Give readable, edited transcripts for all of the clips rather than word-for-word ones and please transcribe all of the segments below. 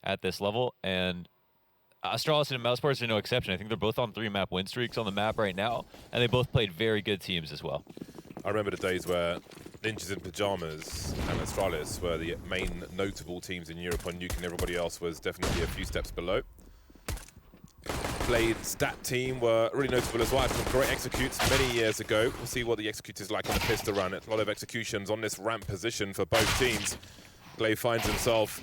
at this level, and Astralis and Mousesports are no exception. I think they're both on 3-map win streaks on the map right now, and they both played very good teams as well. I remember the days where Ninjas in Pajamas and Astralis were the main notable teams in Europe on Nuke, and everybody else was definitely a few steps below. Blade Stat team were really notable as well. Some great executes many years ago. We'll see what the execute is like on the pistol run. It's a lot of executions on this ramp position for both teams. Glaive finds himself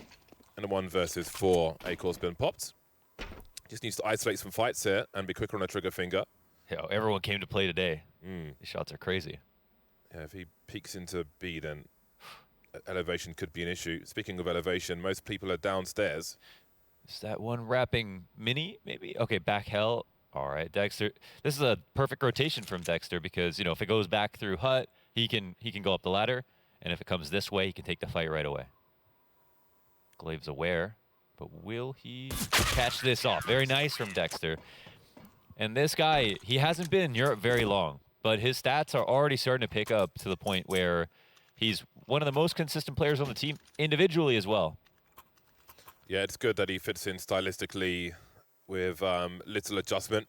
in a 1 versus 4. Acor's been popped. Just needs to isolate some fights here and be quicker on the trigger finger. Yeah, everyone came to play today. These shots are crazy. Yeah, if he peeks into B, then elevation could be an issue. Speaking of elevation, most people are downstairs. Is that one wrapping mini, maybe? Okay, back hell. All right, Dexter. This is a perfect rotation from Dexter because, you know, if it goes back through hut, he can go up the ladder, and if it comes this way, he can take the fight right away. Glaive's aware, but will he catch this off? Very nice from Dexter. And this guy, he hasn't been in Europe very long, but his stats are already starting to pick up to the point where he's one of the most consistent players on the team individually as well. Yeah, it's good that he fits in stylistically with little adjustment.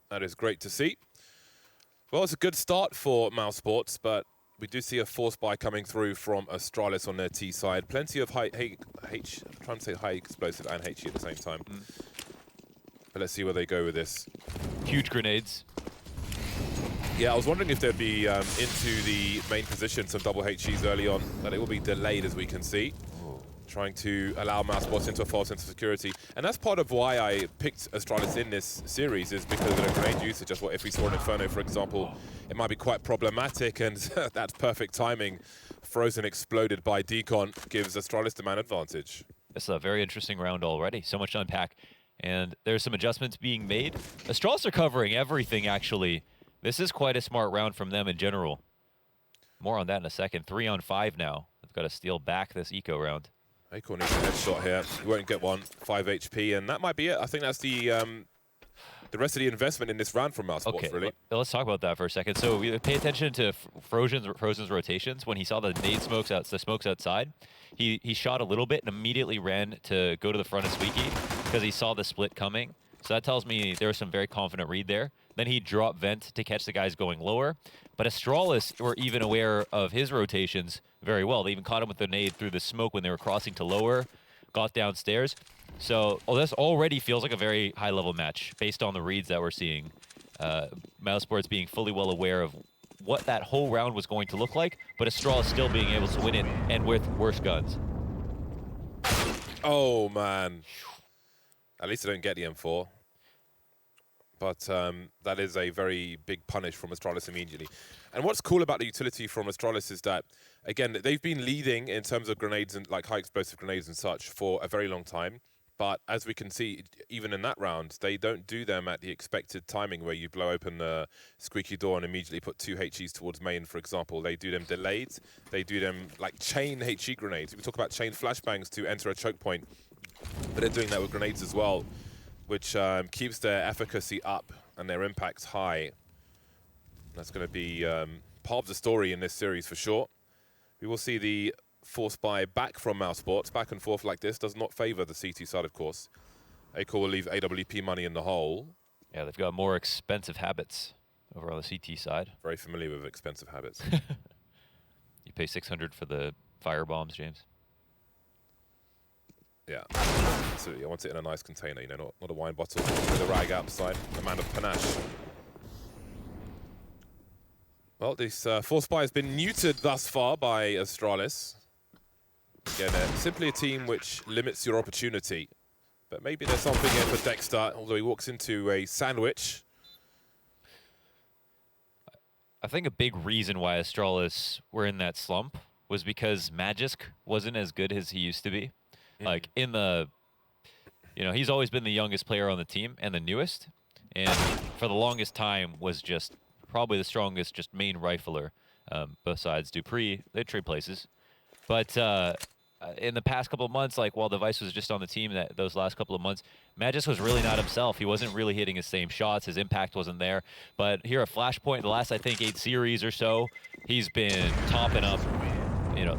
That is great to see. Well, it's a good start for Mousesports, but we do see a force buy coming through from Astralis on their T side. Plenty of high I'm trying to say high explosive and HE at the same time. But let's see where they go with this. Huge grenades. Yeah, I was wondering if they'd be into the main position, some double HEs early on, but it will be delayed as we can see. Trying to allow Mousesports into a false sense of security. And that's part of why I picked Astralis in this series, is because of the grenade usage. Just what if we saw an Inferno, for example, it might be quite problematic, and that's perfect timing. Frozen exploded by Decon gives Astralis the man advantage. It's a very interesting round already. So much to unpack. And there's some adjustments being made. Astralis are covering everything, actually. This is quite a smart round from them in general. More on that in a second. 3 on 5 now. They've got to steal back this eco round. Acorn needs a headshot here. He won't get one. 5 HP, and that might be it. I think that's the rest of the investment in this round from Mousesports, really. Let's talk about that for a second. So we pay attention to Frozen's rotations. When he saw the nade smokes outside, he shot a little bit and immediately ran to go to the front of Squeaky because he saw the split coming. So that tells me there was some very confident read there. Then he dropped vent to catch the guys going lower. But Astralis were even aware of his rotations very well. They even caught him with the nade through the smoke when they were crossing to lower, got downstairs. So this already feels like a very high-level match based on the reads that we're seeing. Mousesports being fully well aware of what that whole round was going to look like, but Astralis still being able to win it, and with worse guns. Oh, man. At least I don't get the M4. But that is a very big punish from Astralis immediately. And what's cool about the utility from Astralis is that, again, they've been leading in terms of grenades and like high explosive grenades and such for a very long time. But as we can see, even in that round, they don't do them at the expected timing where you blow open the squeaky door and immediately put 2 HEs towards main, for example. They do them delayed. They do them like chain HE grenades. We talk about chain flashbangs to enter a choke point, but they're doing that with grenades as well, which keeps their efficacy up and their impacts high. That's going to be part of the story in this series for sure. We will see the force buy back from Mousesports. Back and forth like this does not favor the CT side, of course. Acor will leave AWP money in the hole. Yeah, they've got more expensive habits over on the CT side. Very familiar with expensive habits. You pay 600 for the fire bombs, James. Yeah, absolutely. I want it in a nice container, you know, not a wine bottle with a rag outside. A man of panache. Well, this force buy has been neutered thus far by Astralis. Again, simply a team which limits your opportunity. But maybe there's something here for Dexter, although he walks into a sandwich. I think a big reason why Astralis were in that slump was because Magisk wasn't as good as he used to be. Like in the, you know, he's always been the youngest player on the team and the newest, and for the longest time was just probably the strongest, just main rifler. Besides Dupree, they trade places, but in the past couple of months, like while Device was just on the team, those last couple of months, Magisk was really not himself. He wasn't really hitting his same shots. His impact wasn't there. But here at Flashpoint, the last I think 8 series or so, he's been topping up. You know,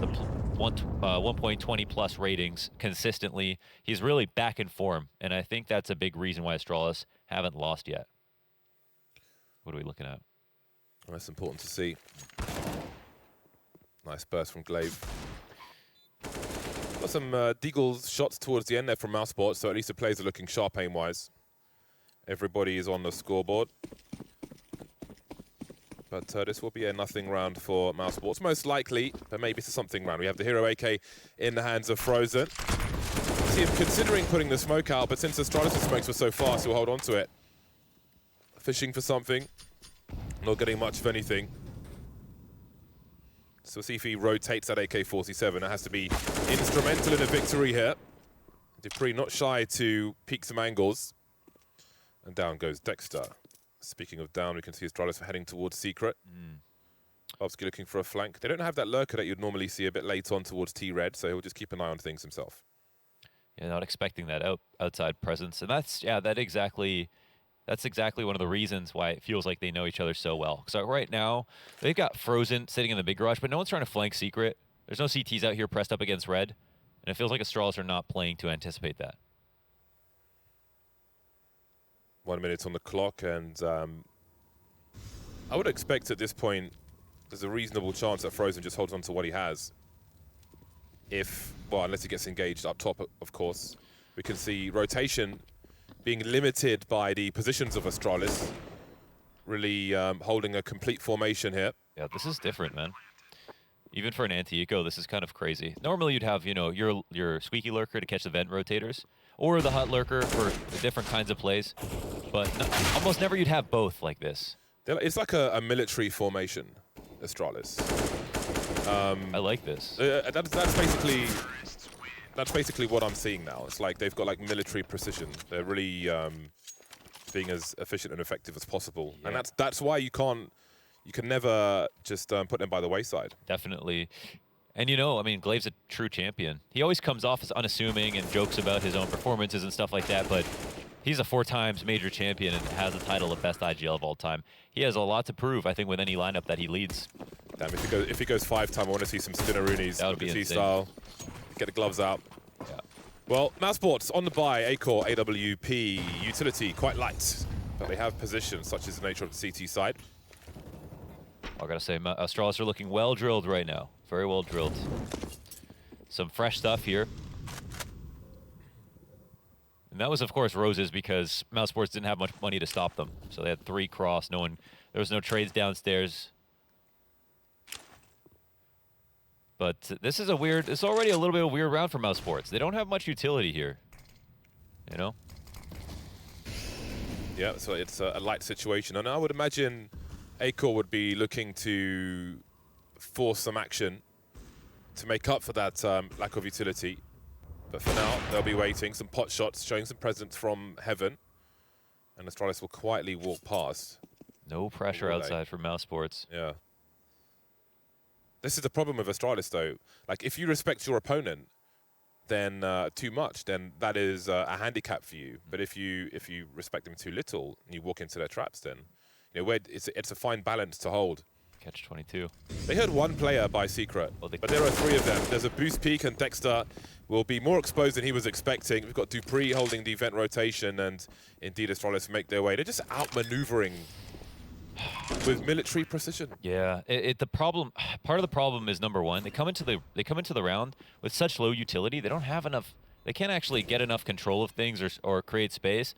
1.20 plus ratings consistently. He's really back in form, and I think that's a big reason why Astralis haven't lost yet. What are we looking at? That's important to see. Nice burst from Glaive. Got some Deagle's shots towards the end there from Mousesports, so at least the players are looking sharp aim-wise. Everybody is on the scoreboard. But this will be a nothing round for Mousesports. Most likely, but maybe it's a something round. We have the Hero AK in the hands of Frozen. See him considering putting the smoke out, but since Astralis' smokes were so fast, he'll hold on to it. Fishing for something. Not getting much of anything. So see if he rotates that AK-47. It has to be instrumental in a victory here. MD3 not shy to peek some angles. And down goes Dexter. Speaking of down, we can see Astralis heading towards Secret. Obviously looking for a flank. They don't have that lurker that you'd normally see a bit late on towards T-Red, so he'll just keep an eye on things himself. Yeah, not expecting that outside presence. And that's exactly one of the reasons why it feels like they know each other so well. So right now, they've got Frozen sitting in the big garage, but no one's trying to flank Secret. There's no CTs out here pressed up against Red. And it feels like Astralis are not playing to anticipate that. 1 minute on the clock, and I would expect at this point there's a reasonable chance that Frozen just holds on to what he has. Unless he gets engaged up top, of course. We can see rotation being limited by the positions of Astralis. Really holding a complete formation here. Yeah, this is different, man. Even for an anti-eco, this is kind of crazy. Normally you'd have, your squeaky lurker to catch the vent rotators, or the hut lurker for different kinds of plays. But almost never you'd have both like this. It's like a military formation, Astralis. I like this. That's basically what I'm seeing now. It's like they've got like military precision. They're really being as efficient and effective as possible. Yeah. And that's why you can never just put them by the wayside. Definitely. And I mean, Glaive's a true champion. He always comes off as unassuming and jokes about his own performances and stuff like that, but he's a 4 times major champion and has the title of best IGL of all time. He has a lot to prove, I think, with any lineup that he leads. Damn, if he goes 5-time, I want to see some Spinneroonies. That would be insane. Style. Get the gloves out. Yeah. Well, Mousesports on the buy, A-Core, AWP, utility, quite light, but they have positions, such as the nature of the CT side. I gotta say, Astralis are looking well drilled right now. Very well drilled. Some fresh stuff here. And that was, of course, roses because Mousesports didn't have much money to stop them. So they had 3 cross. There was no trades downstairs. But this is it's already a little bit of a weird round for Mousesports. They don't have much utility here. Yeah, so it's a light situation. And I would imagine A-Core would be looking to force some action to make up for that lack of utility. But for now, they'll be waiting. Some pot shots showing some presence from Heaven. And Astralis will quietly walk past. No pressure outside for Mousesports. Yeah. This is the problem with Astralis, though. Like, if you respect your opponent, then too much, then that is a handicap for you. But if you respect them too little and you walk into their traps, then it's a fine balance to hold. Catch 22. They heard 1 player by Secret, but there are 3 of them. There's a boost peak, and Dexter will be more exposed than he was expecting. We've got Dupree holding the event rotation, and indeed Astralis make their way. They're just outmaneuvering with military precision. Yeah, part of the problem is number 1. They come into the round with such low utility. They don't have enough. They can't actually get enough control of things or create space.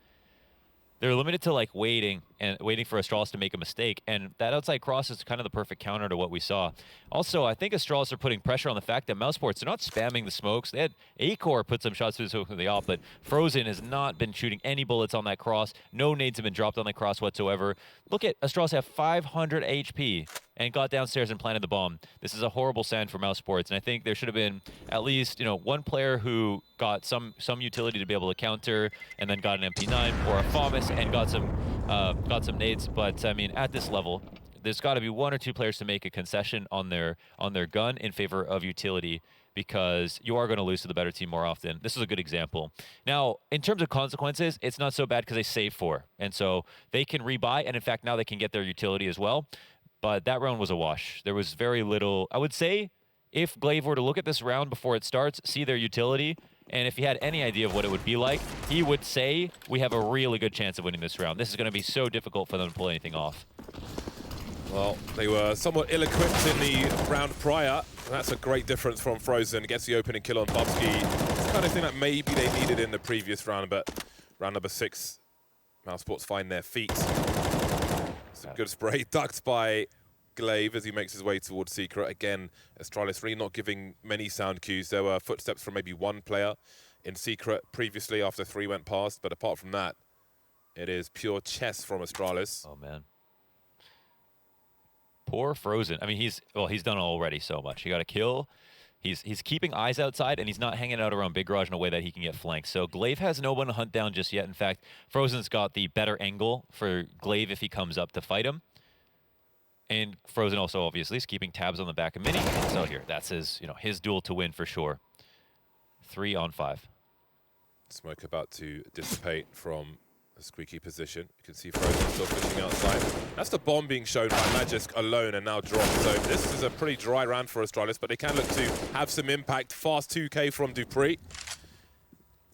They're limited to like waiting for Astralis to make a mistake, and that outside cross is kind of the perfect counter to what we saw. Also, I think Astralis are putting pressure on the fact that Mousesports are not spamming the smokes. They had A-Core put some shots through the op, but Frozen has not been shooting any bullets on that cross. No nades have been dropped on that cross whatsoever. Look at Astralis have 500 HP and got downstairs and planted the bomb. This is a horrible sign for Mousesports, and I think there should have been at least 1 player who got some utility to be able to counter, and then got an MP9 or a FAMAS and got some nades. But I mean, at this level, there's got to be 1 or 2 players to make a concession on their gun in favor of utility, because you are going to lose to the better team more often. This is a good example. Now, in terms of consequences, it's not so bad because they save 4, and so they can rebuy, and in fact now they can get their utility as well. But that round was a wash. There was very little. I would say if Glaive were to look at this round before it starts, see their utility, and if he had any idea of what it would be like, he would say, we have a really good chance of winning this round. This is going to be so difficult for them to pull anything off. Well, they were somewhat ill-equipped in the round prior. That's a great difference from Frozen. Gets the opening kill on Bubsky. It's the kind of thing that maybe they needed in the previous round, but round number 6, Mousesports find their feet. It's a good spray, ducked by Glaive as he makes his way towards Secret. Again, Astralis really not giving many sound cues. There were footsteps from maybe one player in Secret previously after 3 went past, but apart from that, it is pure chess from Astralis. Oh, man. Poor Frozen. I mean, he's done already so much. He got a kill. He's keeping eyes outside, and he's not hanging out around Big Garage in a way that he can get flanked. So Glaive has no one to hunt down just yet. In fact, Frozen's got the better angle for Glaive if he comes up to fight him. And Frozen also, obviously, is keeping tabs on the back of Mini. So here, that's his duel to win for sure. 3 on 5. Smoke about to dissipate from a squeaky position. You can see Frozen still pushing outside. That's the bomb being shown by Magisk alone and now dropped. So this is a pretty dry round for Astralis, but they can look to have some impact. Fast 2K from Dupree.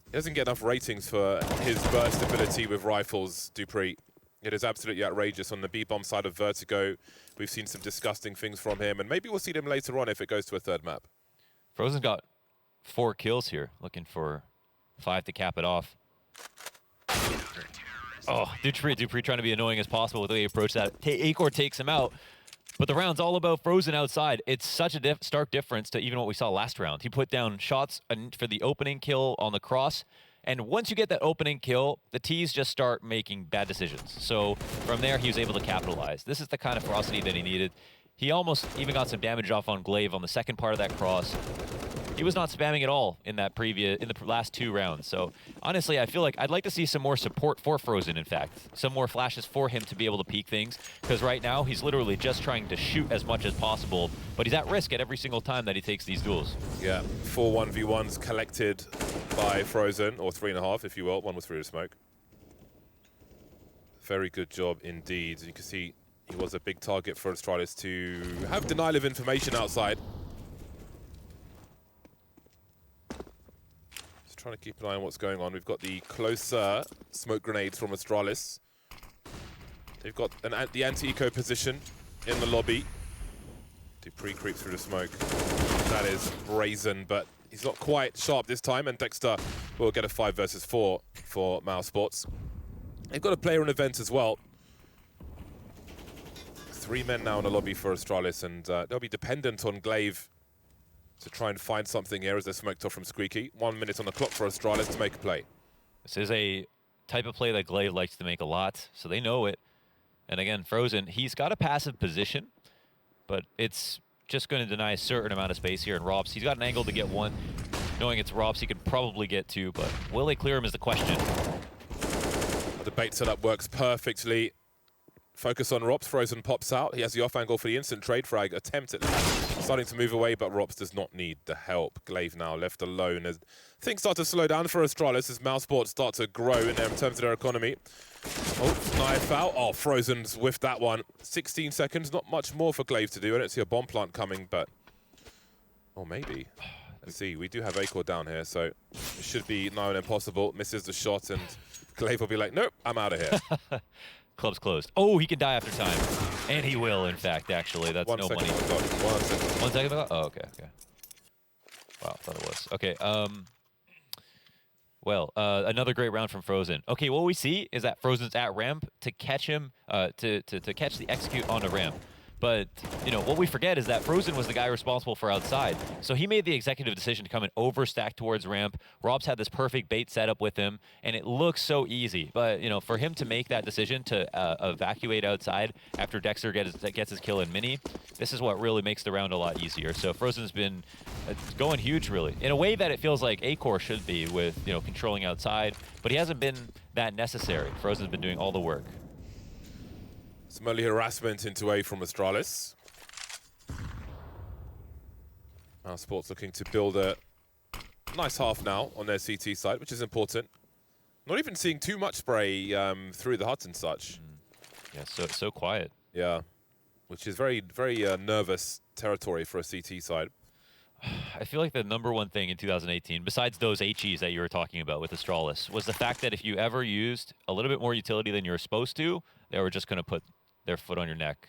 He doesn't get enough ratings for his burst ability with rifles, Dupree. It is absolutely outrageous. On the B-bomb side of Vertigo, we've seen some disgusting things from him, and maybe we'll see them later on if it goes to a third map. Frozen's got 4 kills here, looking for 5 to cap it off. Oh, Dupree trying to be annoying as possible with the way he approached that. Acor takes him out, but the round's all about Frozen outside. It's such a stark difference to even what we saw last round. He put down shots for the opening kill on the cross, and once you get that opening kill, the T's just start making bad decisions. So from there, he was able to capitalize. This is the kind of ferocity that he needed. He almost even got some damage off on Glaive on the second part of that cross. He was not spamming at all in the last 2 rounds. So honestly, I feel like I'd like to see some more support for Frozen, in fact. Some more flashes for him to be able to peek things. Because right now, he's literally just trying to shoot as much as possible. But he's at risk at every single time that he takes these duels. Yeah, 4 1v1s collected by Frozen, or 3.5 if you will. One was through the smoke. Very good job indeed. As you can see, he was a big target for Astralis to have denial of information outside. Trying to keep an eye on what's going on. We've got the closer smoke grenades from Astralis. They've got the anti-eco position in the lobby. Dupree creeps through the smoke. That is brazen, but he's not quite sharp this time, and Dexter will get a 5 versus 4 for Mousesports. They've got a player in event as well. 3 men now in the lobby for Astralis, and they'll be dependent on Glaive to try and find something here as they're smoked off from Squeaky. 1 minute on the clock for Astralis to make a play. This is a type of play that Glaive likes to make a lot, so they know it. And again, Frozen, he's got a passive position, but it's just going to deny a certain amount of space here in Robs. He's got an angle to get 1. Knowing it's Robs, he could probably get 2, but will they clear him is the question. The bait setup works perfectly. Focus on Robs. Frozen pops out. He has the off angle for the instant trade frag attempt at that. Starting to move away, but Robs does not need the help. Glaive now left alone as things start to slow down for Astralis as Mousesports start to grow in terms of their economy. Oh, knife out. Oh, Frozen's whiffed that one. 16 seconds, not much more for Glaive to do. I don't see a bomb plant coming, but... or maybe. Let's see, we do have Acor down here, so it should be nigh on impossible. Misses the shot, and Glaive will be like, nope, I'm out of here. Club's closed. Oh, he can die after time. And he will, in fact, actually. That's no money. 1 second. 1 second. 1 second? Oh, okay. Wow, I thought it was. Okay, well, another great round from Frozen. Okay, what we see is that Frozen's at ramp to catch him, to catch the execute on a ramp. But, what we forget is that Frozen was the guy responsible for outside. So he made the executive decision to come and overstack towards ramp. Robs had this perfect bait setup with him, and it looks so easy. But, for him to make that decision to evacuate outside after Dexter gets his kill in Mini, this is what really makes the round a lot easier. So Frozen's been going huge, really, in a way that it feels like Acor should be with, controlling outside. But he hasn't been that necessary. Frozen's been doing all the work. Some early harassment into A from Astralis. Mousesports looking to build a nice half now on their CT side, which is important. Not even seeing too much spray through the hut and such. Yeah, so quiet. Yeah, which is very, very nervous territory for a CT side. I feel like the #1 thing in 2018, besides those HEs that you were talking about with Astralis, was the fact that if you ever used a little bit more utility than you were supposed to, they were just going to put their foot on your neck.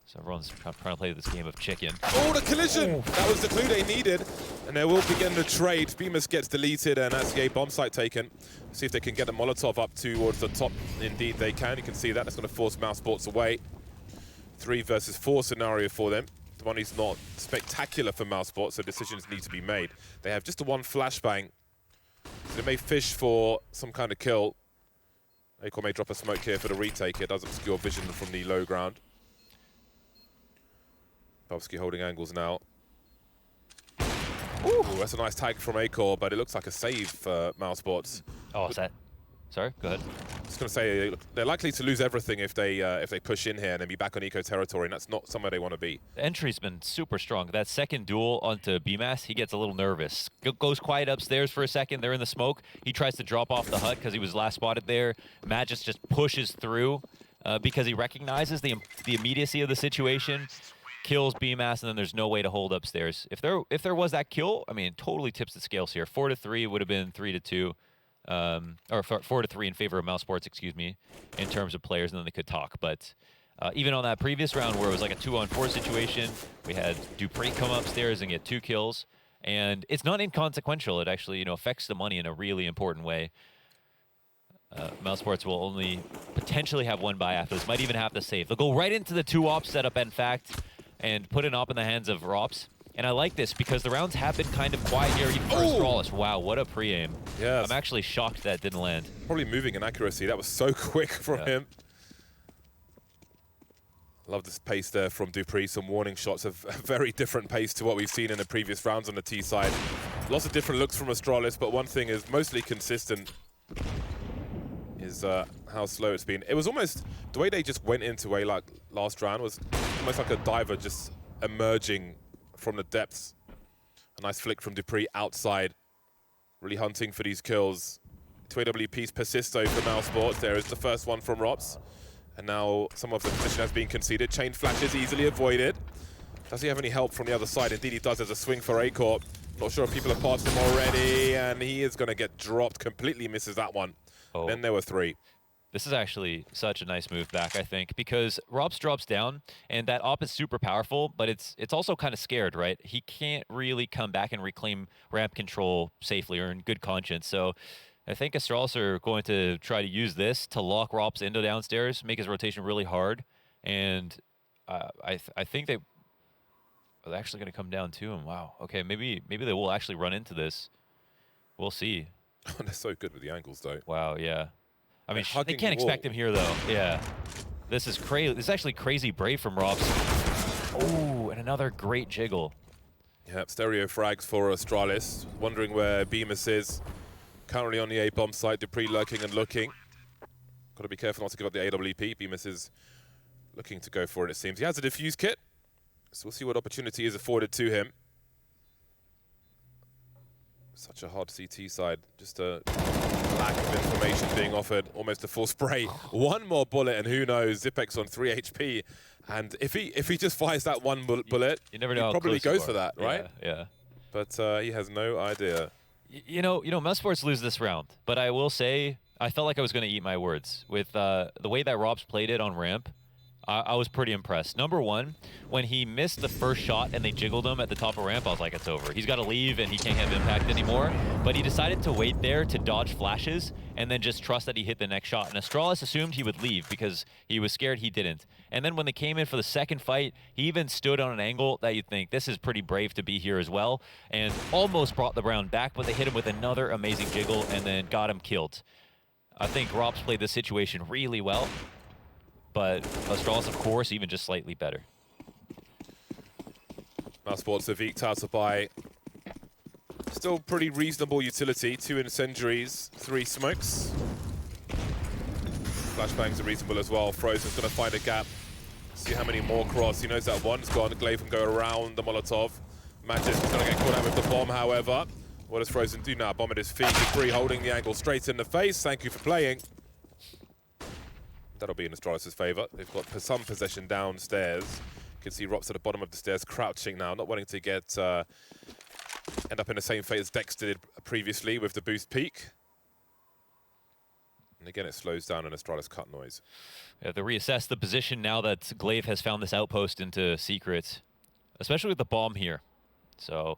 So everyone's trying to play this game of chicken. Oh, the collision! That was the clue they needed. And they will begin the trade. Bemis gets deleted, and that's the A bomb site taken. See if they can get the Molotov up towards the top. Indeed, they can. You can see that. That's going to force Mousesports away. 3 versus 4 scenario for them. The money's not spectacular for Mousesports, so decisions need to be made. They have just the 1 flashbang. So they may fish for some kind of kill. Acorn may drop a smoke here for the retake. It does obscure vision from the low ground. Bobsky holding angles now. Ooh, that's a nice tag from Acorn, but it looks like a save for Mousesports. Oh, is that? Sorry, go ahead. I was going to say, they're likely to lose everything if they push in here and then be back on eco territory, and that's not somewhere they want to be. The entry's been super strong. That second duel onto BMAS, he gets a little nervous. Goes quiet upstairs for a second. They're in the smoke. He tries to drop off the hut because he was last spotted there. Magis just pushes through because he recognizes the immediacy of the situation. Kills BMAS, and then there's no way to hold upstairs. If there was that kill, I mean, it totally tips the scales here. 4-3 would have been 3-2. Or 4-3 in favor of Mousesports, excuse me, in terms of players, and then they could talk. But even on that previous round where it was like a 2-on-4 situation, we had Dupree come upstairs and get 2 kills, and it's not inconsequential. It actually, affects the money in a really important way. Mousesports will only potentially have 1 buy after this. Might even have to save. They'll go right into the 2-op setup, in fact, and put an op in the hands of Rops. And I like this because the rounds have been kind of quiet here, even for Astralis. Wow, what a pre-aim. Yeah, I'm actually shocked that didn't land. Probably moving in accuracy. That was so quick from him. Love this pace there from Dupree. Some warning shots of a very different pace to what we've seen in the previous rounds on the T side. Lots of different looks from Astralis, but one thing is mostly consistent is how slow it's been. It was almost, the way they just went into a last round was almost like a diver just emerging from the depths. A nice flick from Dupree outside. Really hunting for these kills. 2 AWPs persisto for Mousesports. There is the first one from Rops. And now some of the position has been conceded. Chain flashes easily avoided. Does he have any help from the other side? Indeed he does. There's a swing for Acorn. Not sure if people have passed him already. And he is going to get dropped. Completely misses that one. Oh. Then there were 3. This is actually such a nice move back, I think, because Rops drops down, and that op is super powerful, but it's also kind of scared, right? He can't really come back and reclaim ramp control safely or in good conscience. So I think Astralis are going to try to use this to lock Rops into downstairs, make his rotation really hard, and I think they're actually going to come down to him. Wow. Okay, maybe they will actually run into this. We'll see. They're so good with the angles, though. Wow, yeah. I mean, they can't expect him here, though. Yeah. This is crazy. This is actually crazy brave from Rops. Oh, and another great jiggle. Yep, stereo frags for Astralis. Wondering where Bemis is. Currently on the A-bomb site. Dupree lurking and looking. Got to be careful not to give up the AWP. Bemis is looking to go for it, it seems. He has a defuse kit. So we'll see what opportunity is afforded to him. Such a hard CT side. Just a lack of information being offered. Almost a full spray. 1 more bullet, and who knows? Zipex on 3 HP. And if he just fires that 1 bullet, you never know. He probably goes for that, right? Yeah. But he has no idea. You know, Mousesports lose this round, but I will say I felt like I was going to eat my words with the way that Rops played it on ramp. I was pretty impressed. Number 1, when he missed the first shot and they jiggled him at the top of ramp, I was like, it's over. He's got to leave and he can't have impact anymore. But he decided to wait there to dodge flashes and then just trust that he hit the next shot. And Astralis assumed he would leave because he was scared he didn't. And then when they came in for the second fight, he even stood on an angle that you'd think, this is pretty brave to be here as well, and almost brought the round back, but they hit him with another amazing jiggle and then got him killed. I think Rops played this situation really well. But Astralis, of course, even just slightly better. Mousesports have eked out by still pretty reasonable utility. 2 incendiaries, 3 smokes. Flashbangs are reasonable as well. Frozen's going to find a gap. See how many more cross. He knows that one's gone. Glaive can go around the Molotov. Magis is going to get caught out with the bomb, however. What does Frozen do now? Bomb at his feet. Dupree holding the angle straight in the face. Thank you for playing. That'll be in Astralis' favour. They've got some possession downstairs. can see Rops at the bottom of the stairs, crouching now, not wanting to get end up in the same fate as Dexter did previously with the boost peak. And again, it slows down an Astralis cut noise. We have to reassess the position now that Glaive has found this outpost into secret, especially with the bomb here. So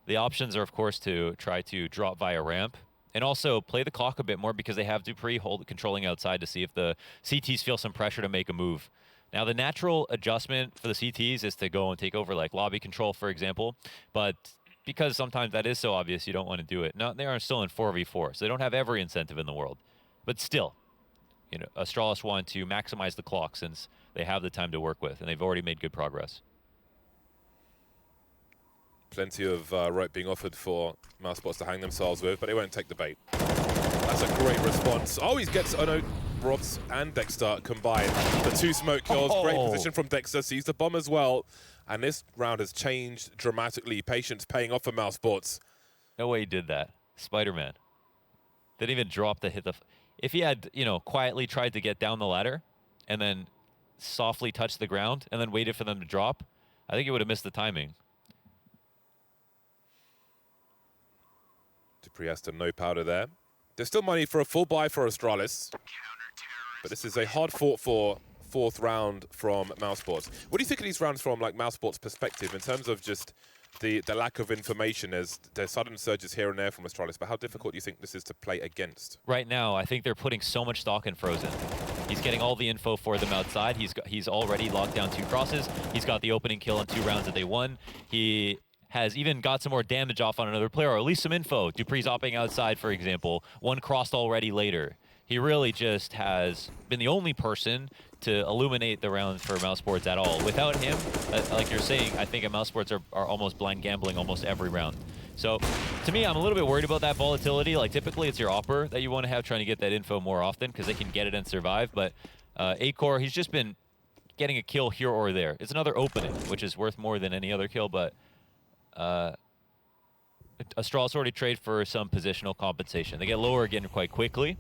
the options are, of course, to try to drop via ramp and also play the clock a bit more because they have Dupree controlling outside to see if the CTs feel some pressure to make a move. Now, the natural adjustment for the CTs is to go and take over like lobby control, for example, but because sometimes that is so obvious, you don't want to do it. Now, they are still in 4v4, so they don't have every incentive in the world. But still, you know, Astralis want to maximize the clock since they have the time to work with, and they've already made good progress. Plenty of rope being offered for Mousesports to hang themselves with, but they won't take the bait. That's a great response. Oh, he gets, oh no, Robs and Dexter combined. The 2 smoke kills, great position from Dexter, sees the bomb as well. And this round has changed dramatically. Patience paying off for Mousesports. No way he did that. Spider-Man. Didn't even drop to hit the... If he had, you know, quietly tried to get down the ladder and then softly touched the ground and then waited for them to drop, I think he would have missed the timing. Dupree has to no powder there. There's still money for a full buy for Astralis. But this is a hard fought for 4th round from Mousesports. What do you think of these rounds from like Mousesports' perspective in terms of just the lack of information? There's sudden surges here and there from Astralis, but how difficult do you think this is to play against? Right now, I think they're putting so much stock in Frozen. He's getting all the info for them outside. He's already locked down 2 crosses. He's got the opening kill in 2 rounds that they won. He has even got some more damage off on another player, or at least some info. Dupree's opting outside, for example. 1 crossed already later. He really just has been the only person to illuminate the round for Mousesports at all. Without him, like you're saying, I think Mousesports are almost blind gambling almost every round. So, to me, I'm a little bit worried about that volatility. Like, typically, it's your opper that you want to have trying to get that info more often because they can get it and survive. But Acor, he's just been getting a kill here or there. It's another opening, which is worth more than any other kill, but Astralis already trade for some positional compensation. They get lower again quite quickly.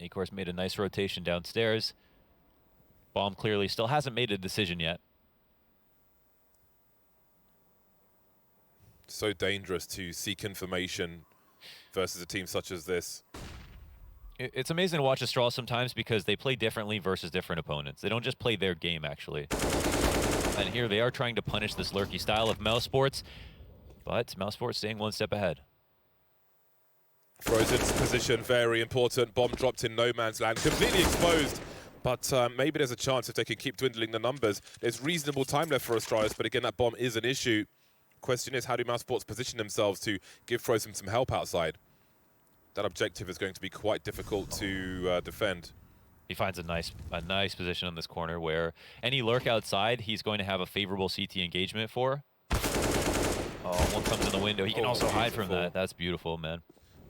Acor's made a nice rotation downstairs. Bomb clearly still hasn't made a decision yet. So dangerous to seek information versus a team such as this. It's amazing to watch Astralis sometimes because they play differently versus different opponents. They don't just play their game, actually. And here they are trying to punish this lurky style of Mousesports, but Mousesports staying 1 step ahead. Frozen's position, very important. Bomb dropped in no man's land, completely exposed. But maybe there's a chance if they can keep dwindling the numbers. There's reasonable time left for Astralis, but again, that bomb is an issue. Question is, how do Mousesports position themselves to give Frozen some help outside? That objective is going to be quite difficult to defend. He finds a nice position on this corner where any lurk outside, he's going to have a favorable CT engagement for. Oh, 1 comes in the window. He can also hide from that. That's beautiful, man.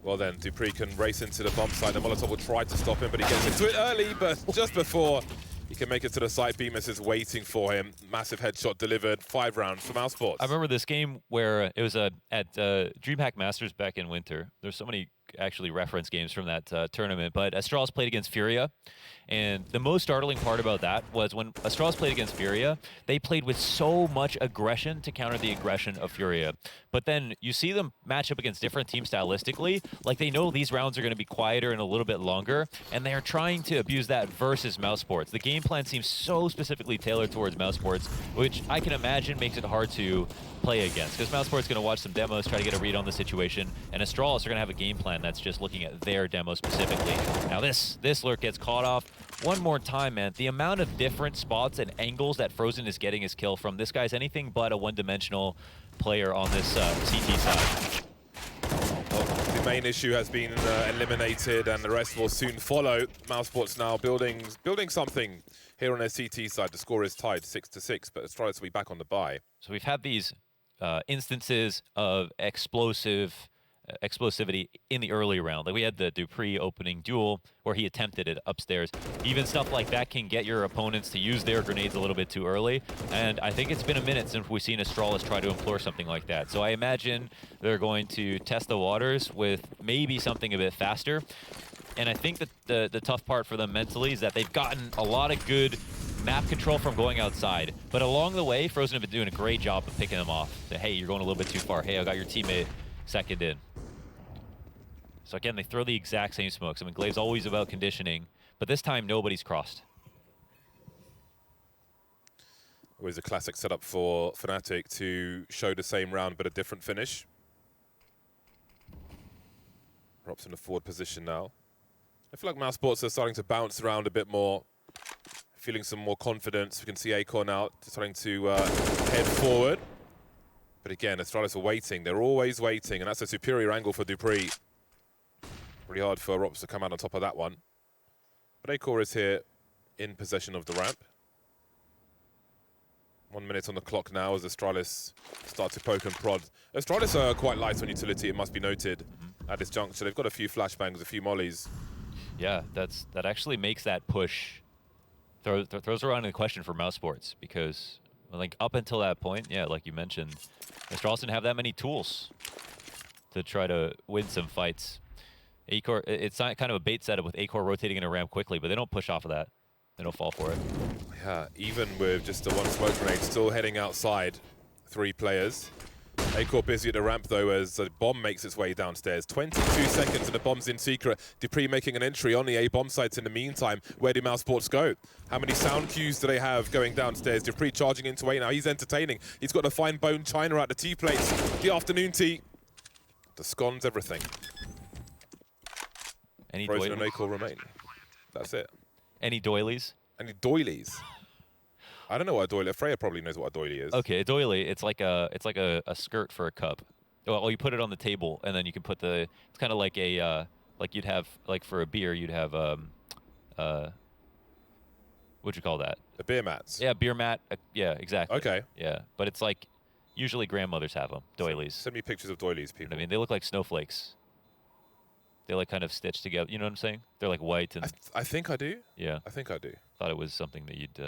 Well then, Dupree can race into the bomb site. The Molotov will try to stop him, but he gets into it early, but just before he can make it to the site, Bemis is waiting for him. Massive headshot delivered, 5 rounds for Mousesports. I remember this game where it was at DreamHack Masters back in winter. There's so many actually reference games from that tournament, but Astralis played against Furia, and the most startling part about that was when Astralis played against Furia, they played with so much aggression to counter the aggression of Furia. But then you see them match up against different teams stylistically, like they know these rounds are going to be quieter and a little bit longer, and they are trying to abuse that versus Mousesports. The game plan seems so specifically tailored towards Mousesports, which I can imagine makes it hard to play against, because Mousesports is going to watch some demos, try to get a read on the situation, and Astralis are going to have a game plan that's just looking at their demo specifically. Now this lurk gets caught off. One more time, man. The amount of different spots and angles that Frozen is getting his kill from, this guy's anything but a one-dimensional player on this CT side. Well, the main issue has been eliminated, and the rest will soon follow. Mousesports now building something here on their CT side. The score is tied 6-6, but Astralis will be back on the bye. So we've had these instances of explosivity in the early round. Like we had the Dupree opening duel where he attempted it upstairs. Even stuff like that can get your opponents to use their grenades a little bit too early. And I think it's been a minute since we've seen Astralis try to implore something like that. So I imagine they're going to test the waters with maybe something a bit faster. And I think that the tough part for them mentally is that they've gotten a lot of good map control from going outside. But along the way, Frozen have been doing a great job of picking them off. Say, hey, you're going a little bit too far. Hey, I got your teammate second in. So again, they throw the exact same smokes. I mean, Glaive's always about conditioning, but this time nobody's crossed. Always a classic setup for Fnatic to show the same round but a different finish. Drops in the forward position now. I feel like Mousesports are starting to bounce around a bit more, feeling some more confidence. We can see Acorn out, starting to head forward. But again, Astralis are waiting. They're always waiting, and that's a superior angle for Dupree. Really hard for Rops to come out on top of that one. But Acorn is here in possession of the ramp. 1 minute on the clock now as Astralis start to poke and prod. Astralis are quite light on utility, it must be noted, at this juncture. They've got a few flashbangs, a few mollies. Yeah, that actually makes that push, throws around in the question for Mousesports, because like up until that point, yeah, like you mentioned, Astralis didn't have that many tools to try to win some fights. Acor, it's not kind of a bait setup with Acor rotating in a ramp quickly, but they don't push off of that. They don't fall for it. Yeah, even with just the one smoke grenade, still heading outside, 3 players. Acor busy at the ramp though as the bomb makes its way downstairs. 22 seconds and the bomb's in secret. Dupree making an entry on the A bomb sites in the meantime. Where do Mousesports go? How many sound cues do they have going downstairs? Dupree charging into A now. He's entertaining. He's got to find Bone China at the tea plates. The afternoon tea. The scones, everything. Any Frozen and doilies? Acor remain. That's it. Any doilies? Any doilies? I don't know what a doily. Freya probably knows what a doily is. Okay, a doily. It's like a skirt for a cup. Well, you put it on the table, and then you can put the. It's kind of like a like you'd have like for a beer, you'd have what'd you call that? A beer mat. Yeah, beer mat. Yeah, exactly. Okay. Yeah, but it's like usually grandmothers have them. Doilies. Send me pictures of doilies, You know people. what I mean, they look like snowflakes. They like kind of stitched together. You know what I'm saying? They're like white and. I think I do. Yeah. I think I do. Thought it was something that you'd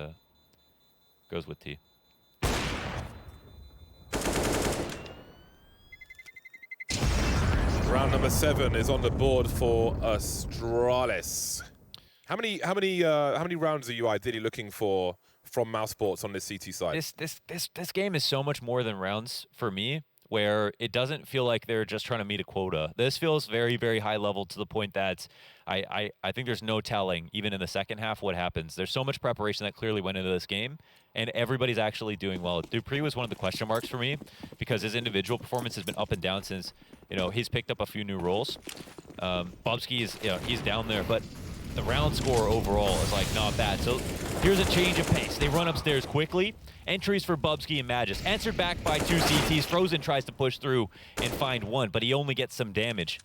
goes with tea. Round number 7 is on the board for Astralis. How many rounds are you ideally looking for from Mousesports on this CT side? This game is so much more than rounds for me, where it doesn't feel like they're just trying to meet a quota. This feels very, very high level to the point that I think there's no telling, even in the second half, what happens. There's so much preparation that clearly went into this game, and everybody's actually doing well. Dupree was one of the question marks for me because his individual performance has been up and down since, he's picked up a few new roles. Bubsky is, he's down there, but the round score overall is like not bad. So here's a change of pace. They run upstairs quickly. Entries for Bubsky and Magus. Answered back by 2 CTs. Frozen tries to push through and find 1, but he only gets some damage.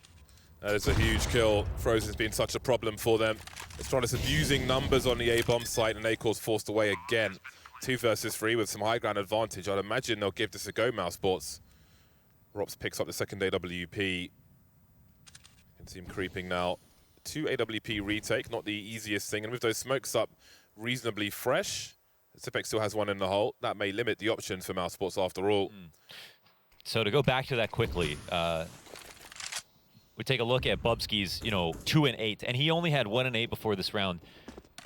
That is a huge kill. Frozen's been such a problem for them. Astralis abusing numbers on the A-bomb site, and Acor's forced away again. 2 versus 3 with some high ground advantage. I'd imagine they'll give this a go, Mousesports. Rops picks up the second AWP. You can see him creeping now. 2 AWP retake, not the easiest thing. And with those smokes up reasonably fresh, Zipex still has 1 in the hole. That may limit the options for Mousesports after all. So to go back to that quickly, we take a look at Bubsky's, 2 and 8, and he only had 1 and 8 before this round.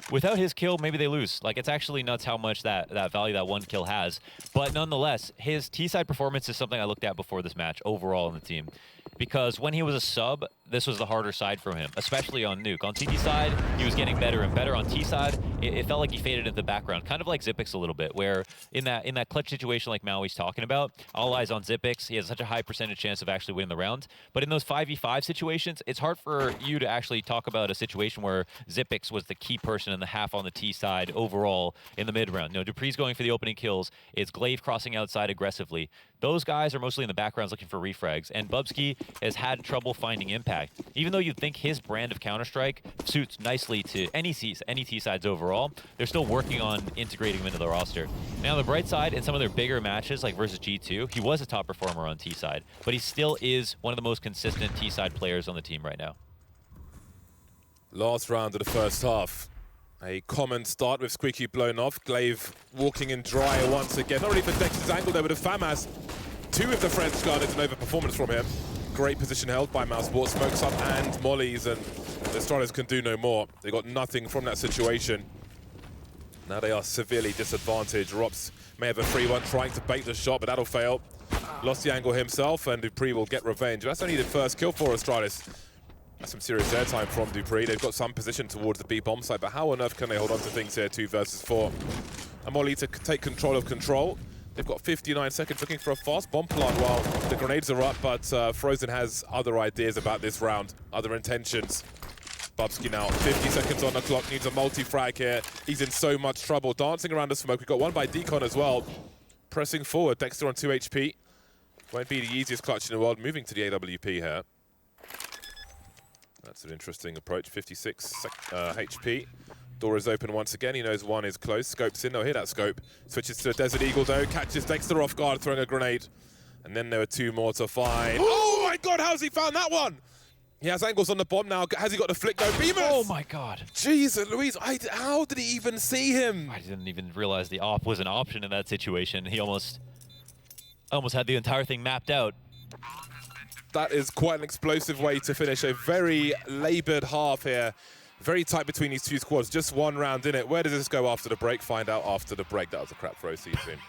Without his kill, maybe they lose. Like, it's actually nuts how much that value that 1 kill has. But nonetheless, his T-side performance is something I looked at before this match overall in the team. Because when he was a sub, this was the harder side from him, especially on Nuke. On TD side, he was getting better and better. On T side, it felt like he faded into the background, kind of like Zipex a little bit, where in that clutch situation like Maui's talking about, all eyes on Zipex. He has such a high percentage chance of actually winning the round. But in those 5v5 situations, it's hard for you to actually talk about a situation where Zipex was the key person in the half on the T side overall in the mid round. Dupree's going for the opening kills. It's Glaive crossing outside aggressively. Those guys are mostly in the backgrounds looking for refrags, and Bubsky has had trouble finding impact. Even though you'd think his brand of Counter-Strike suits nicely to any T-sides overall, they're still working on integrating him into the roster. Now, on the bright side, in some of their bigger matches, like versus G2, he was a top performer on T-side, but he still is one of the most consistent T-side players on the team right now. Last round of the first half. A common start with Squeaky blown off. Glaive walking in dry once again. Not really for Dexter's angle there, but a FAMAS. 2 of the French guard is an overperformance from him. Great position held by Mousesports. Smokes up and mollies, and the Astralis can do no more. They got nothing from that situation. Now they are severely disadvantaged. Rops may have a free one, trying to bait the shot, but that'll fail. Lost the angle himself, and Dupree will get revenge. That's only the first kill for Astralis. That's some serious airtime from Dupree. They've got some position towards the B bomb site, but how on earth can they hold on to things here, 2 versus 4? Amoli to take control of control. They've got 59 seconds looking for a fast bomb plant while the grenades are up, but Frozen has other ideas about this round, other intentions. Bubsky now, 50 seconds on the clock, needs a multi-frag here. He's in so much trouble. Dancing around the smoke. We've got one by Decon as well. Pressing forward, Dexter on 2 HP. Won't be the easiest clutch in the world, moving to the AWP here. That's an interesting approach, 56 HP. Door is open once again, he knows one is close. Scopes in, they'll hear that scope. Switches to a Desert Eagle though, catches Dexter off guard, throwing a grenade. And then there are 2 more to find. Oh my God, how's he found that one? He has angles on the bomb now. Has he got the flick though? Beamers! Oh my God. Jesus, Louise, how did he even see him? I didn't even realize the op was an option in that situation. He almost had the entire thing mapped out. That is quite an explosive way to finish a very labored half here. Very tight between these 2 squads. Just 1 round in it. Where does this go after the break? Find out after the break. That was a crap throw season.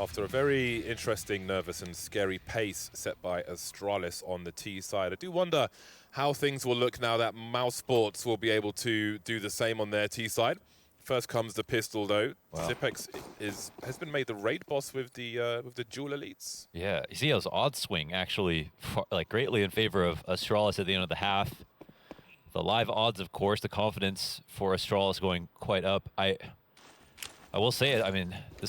After a very interesting, nervous and scary pace set by Astralis on the T side, I do wonder how things will look now that Mousesports will be able to do the same on their T side. First comes the pistol though. Wow. Zipex has been made the raid boss with the dual elites. Yeah, you see his odds swing actually greatly in favor of Astralis at the end of the half. The live odds, of course, the confidence for Astralis going quite up. I will say it. I mean, the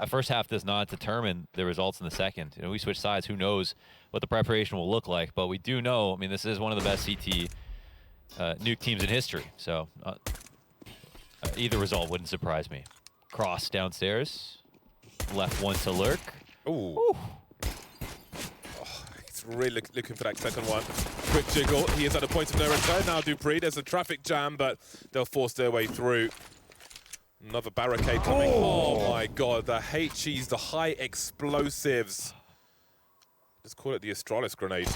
first half does not determine the results in the second. You know, we switch sides. Who knows what the preparation will look like? But we do know. I mean, this is one of the best CT Nuke teams in history. So either result wouldn't surprise me. Cross downstairs, left one to lurk. Ooh. Oh, he's really looking for that second one. Quick jiggle. He is at a point of no return now. Dupree. There's a traffic jam, but they'll force their way through. Another barricade coming. Oh my God, the HEs, the high explosives. Just call it the Astralis grenade.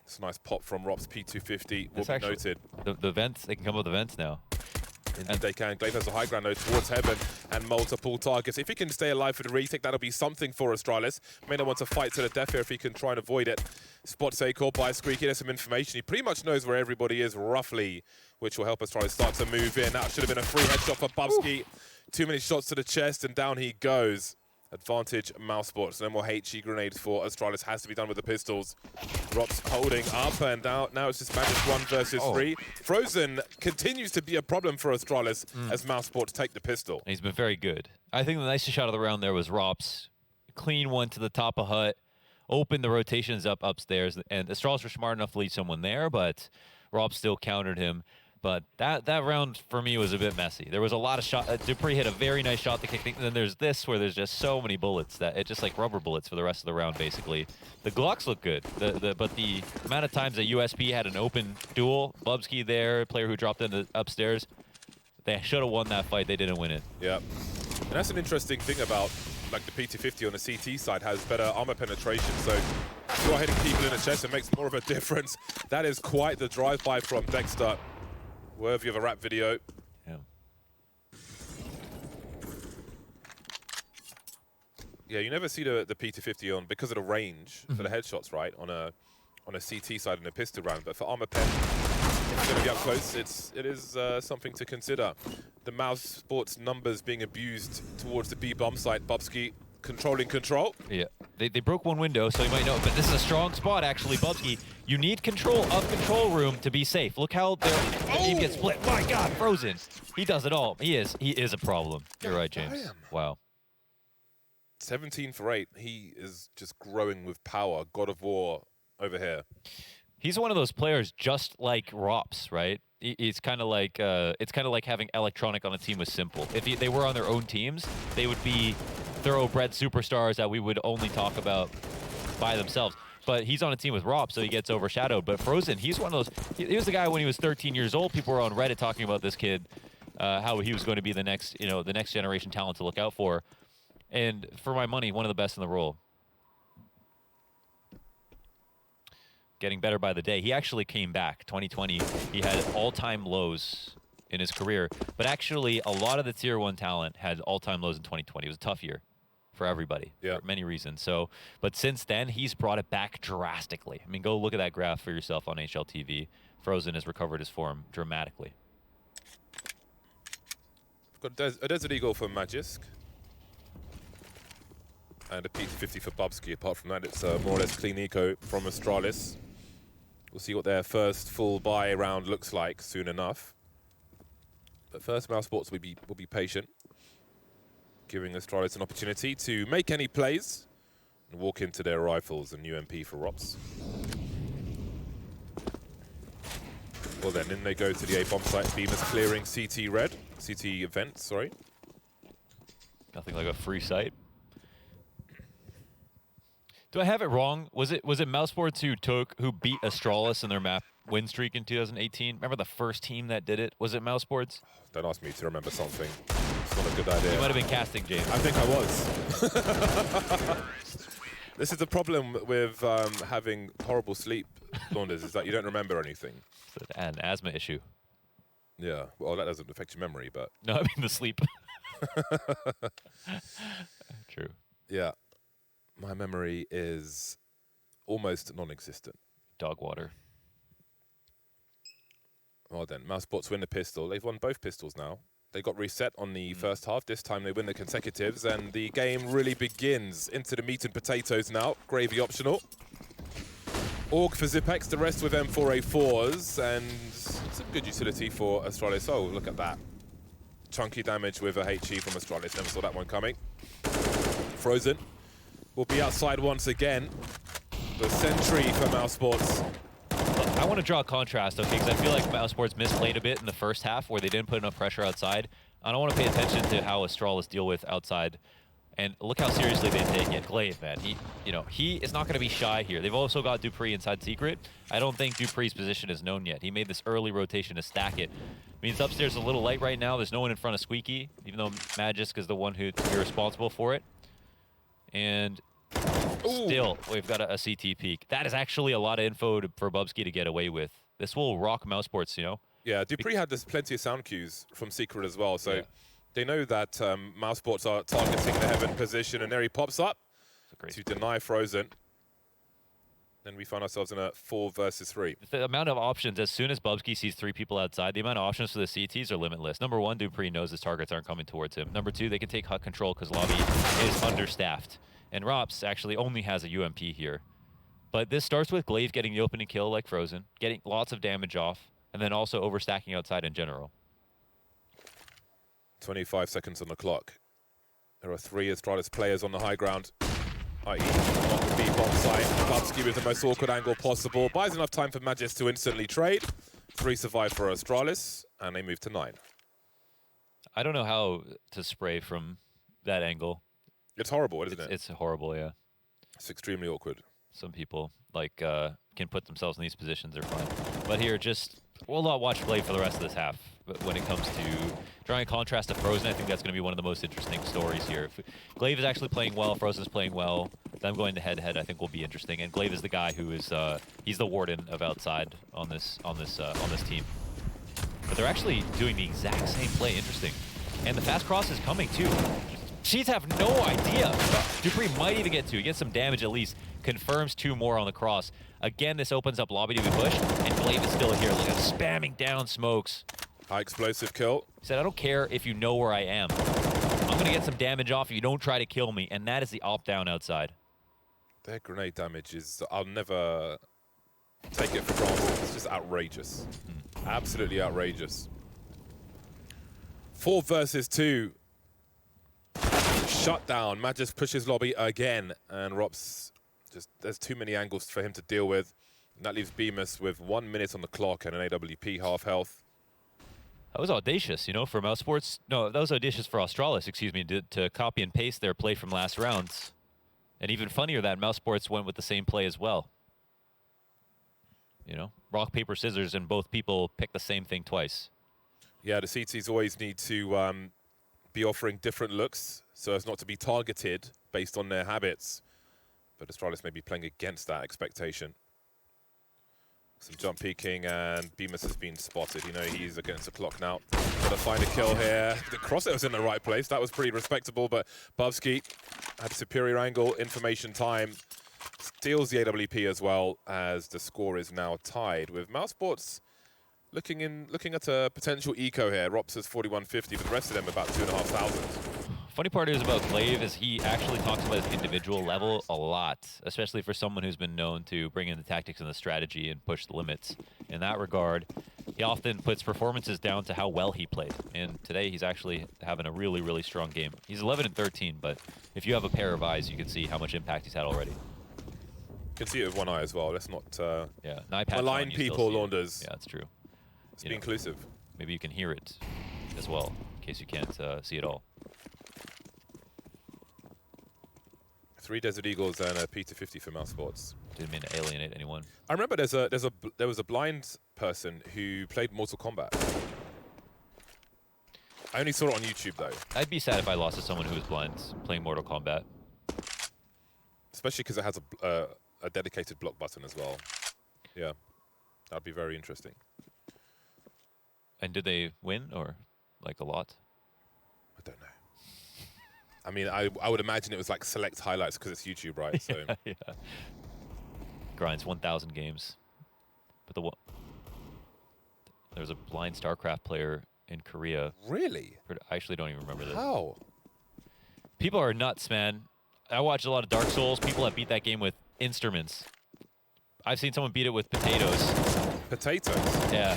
It's a nice pop from Rops P250. Will be noted. The vents, they can come with the vents now. Indeed they can. Glaive has a high ground though towards heaven and multiple targets. If he can stay alive for the retake, that'll be something for Astralis. May not want to fight to the death here if he can try and avoid it. Spot take or by Squeaky, there's some information. He pretty much knows where everybody is roughly, which will help Astralis start to move in. That should have been a free headshot for Bubsky. Too many shots to the chest and down he goes. Advantage Mousesports. No more HE grenades for Astralis. Has to be done with the pistols. Rops holding up and out. Now it's just Magic 1 versus 3. Frozen continues to be a problem for Astralis as Mousesports take the pistol. He's been very good. I think the nicest shot of the round there was Rops. Clean one to the top of hut. Opened the rotations up upstairs. And Astralis were smart enough to leave someone there, but Rops still countered him. But that round for me was a bit messy. There was a lot of shots. Dupree hit a very nice shot to kick things. And then there's this where there's just so many bullets that it just like rubber bullets for the rest of the round, basically. The Glocks look good. But the amount of times that USP had an open duel, Bubsky there, a player who dropped into upstairs, they should have won that fight. They didn't win it. Yeah. And that's an interesting thing about like the PT50 on the CT side has better armor penetration. So if you are hitting people in the chest, it makes more of a difference. That is quite the drive-by from Dexter. Worthy of a rap video. Yeah. Yeah, you never see the P250 on because of the range for the headshots, right? On a CT side in a pistol round, but for armor pen, if it's going to be up close, it is something to consider. The Mousesports numbers being abused towards the B bomb site. Bubsky controlling control. Yeah, they broke one window, so you might know. But this is a strong spot, actually, Bubsky. You need control of control room to be safe. Look how the team gets split. My God, Frozen. He does it all. He is a problem. You're right, James. Damn. Wow. 17 for 8. He is just growing with power. God of War over here. He's one of those players just like Rops, right? It's kind of like having Electronic on a team with Simple. If they were on their own teams, they would be thoroughbred superstars that we would only talk about by themselves. But he's on a team with Rob, so he gets overshadowed. But Frozen, he's one of those. He was the guy when he was 13 years old. People were on Reddit talking about this kid, how he was going to be the next generation talent to look out for. And for my money, one of the best in the role. Getting better by the day. He actually came back. 2020, he had all-time lows in his career. But actually, a lot of the Tier 1 talent had all-time lows in 2020. It was a tough year for everybody, for many reasons. So, but since then, he's brought it back drastically. I mean, go look at that graph for yourself on HLTV. Frozen has recovered his form dramatically. We've got a Desert Eagle for Magisk. And a P50 for Bubsky. Apart from that, it's more or less clean eco from Astralis. We'll see what their first full buy round looks like soon enough. But first, Mousesports will be patient, giving Astralis an opportunity to make any plays and walk into their rifles and UMP for Rops. Well then, in they go to the A-bomb site. Beamers clearing CT red. CT event, sorry. Nothing like a free site. Do I have it wrong? Was it Mousesports who beat Astralis in their map win streak in 2018? Remember the first team that did it? Was it Mousesports? Don't ask me to remember something. It's not a good idea. You might have been casting, James. I think I was. This is the problem with having horrible sleep, Launders, is that you don't remember anything. It's an asthma issue. Yeah, well, that doesn't affect your memory, but... No, I mean the sleep. True. Yeah. My memory is almost non-existent. Dog water. Well then, Mousesports win the pistol. They've won both pistols now. They got reset on the first half. This time they win the consecutives, and the game really begins. Into the meat and potatoes now. Gravy optional. Org for Zipex, the rest with M4A4s, and some good utility for Astralis. Oh, look at that. Chunky damage with a HE from Astralis. Never saw that one coming. Frozen will be outside once again. The sentry for Mousesports. I want to draw a contrast, okay, because I feel like Mousesports misplayed a bit in the first half where they didn't put enough pressure outside. I don't want to pay attention to how Astralis deal with outside. And look how seriously they take it. Glaive, man, he is not going to be shy here. They've also got Dupree inside secret. I don't think Dupree's position is known yet. He made this early rotation to stack it. Means upstairs is a little light right now. There's no one in front of Squeaky, even though Magisk is the one who's responsible for it. And still, we've got a CT peek. That is actually a lot of info for Bubsky to get away with. This will rock Mousesports, you know. Yeah, Dupree had this plenty of sound cues from Secret as well, so Yeah. they know that Mousesports are targeting the heaven position, and there he pops up Great. to deny Frozen. Then we find ourselves in a 4 versus 3. The amount of options, as soon as Bubsky sees 3 people outside, the amount of options for the CTs are limitless. Number 1, Dupree knows his targets aren't coming towards him. Number 2, they can take HUD control because lobby is understaffed. And Rops actually only has a UMP here. But this starts with Glaive getting the opening kill like Frozen, getting lots of damage off, and then also overstacking outside in general. 25 seconds on the clock. There are 3 Astralis players on the high ground, i.e. on the B-bomb site. Bubsky with the most awkward angle possible. Buys enough time for Magis to instantly trade. 3 survive for Astralis, and they move to 9. I don't know how to spray from that angle. It's horrible, isn't it? It's horrible, yeah. It's extremely awkward. Some people like can put themselves in these positions, they're fine. But here, just we'll not watch Glaive for the rest of this half. But when it comes to drawing a contrast to Frozen, I think that's going to be one of the most interesting stories here. If Glaive is actually playing well, Frozen's playing well, them going to head-to-head I think will be interesting. And Glaive is the guy who is he's the warden of outside on this team. But they're actually doing the exact same play. Interesting. And the fast cross is coming too. Sheets have no idea. Dupree might even get 2. He gets some damage at least. Confirms 2 more on the cross. Again, this opens up lobby to be pushed, and Glaive is still here. Look at spamming down smokes. High explosive kill. He said, I don't care if you know where I am. I'm going to get some damage off if you don't try to kill me, and that is the opt-down outside. Their grenade damage is, I'll never take it for granted. It's just outrageous. Absolutely outrageous. 4 versus 2. Shut down. Magis pushes lobby again, and Rops just, there's too many angles for him to deal with. And that leaves Bemis with 1 minute on the clock and an AWP half health. That was audacious, you know, for Mousesports. No, that was audacious for Astralis, excuse me, to copy and paste their play from last rounds. And even funnier that Mousesports went with the same play as well. You know, rock, paper, scissors, and both people picked the same thing twice. Yeah, the CTs always need to be offering different looks so as not to be targeted based on their habits. But Astralis may be playing against that expectation. Some jump peeking, and Bemis has been spotted. You know he's against the clock now. Gotta find a kill here. The crosshairs was in the right place. That was pretty respectable, but Bubsky had a superior angle. Information time. Steals the AWP as well, as the score is now tied with Mousesports looking at a potential eco here. Rops is 4150, but the rest of them about 2,500. Funny part is about Glaive is he actually talks about his individual level a lot, especially for someone who's been known to bring in the tactics and the strategy and push the limits. In that regard, he often puts performances down to how well he played. And today he's actually having a really, really strong game. He's 11 and 13, but if you have a pair of eyes, you can see how much impact he's had already. You can see it with one eye as well. Let's not malign people, Launders. Yeah, that's true. Let's be inclusive. Maybe you can hear it as well, in case you can't see it all. 3 Desert Eagles and a P250 for Mousesports. Didn't mean to alienate anyone. I remember there was a blind person who played Mortal Kombat. I only saw it on YouTube though. I'd be sad if I lost to someone who was blind playing Mortal Kombat. Especially because it has a dedicated block button as well. Yeah, that'd be very interesting. And did they win, or like a lot? I don't know. I mean, I would imagine it was like select highlights because it's YouTube, right? So yeah. Grinds 1,000 games. But there was a blind StarCraft player in Korea. Really? I actually don't even remember this. How? People are nuts, man. I watch a lot of Dark Souls. People that beat that game with instruments. I've seen someone beat it with potatoes. Potatoes? Yeah.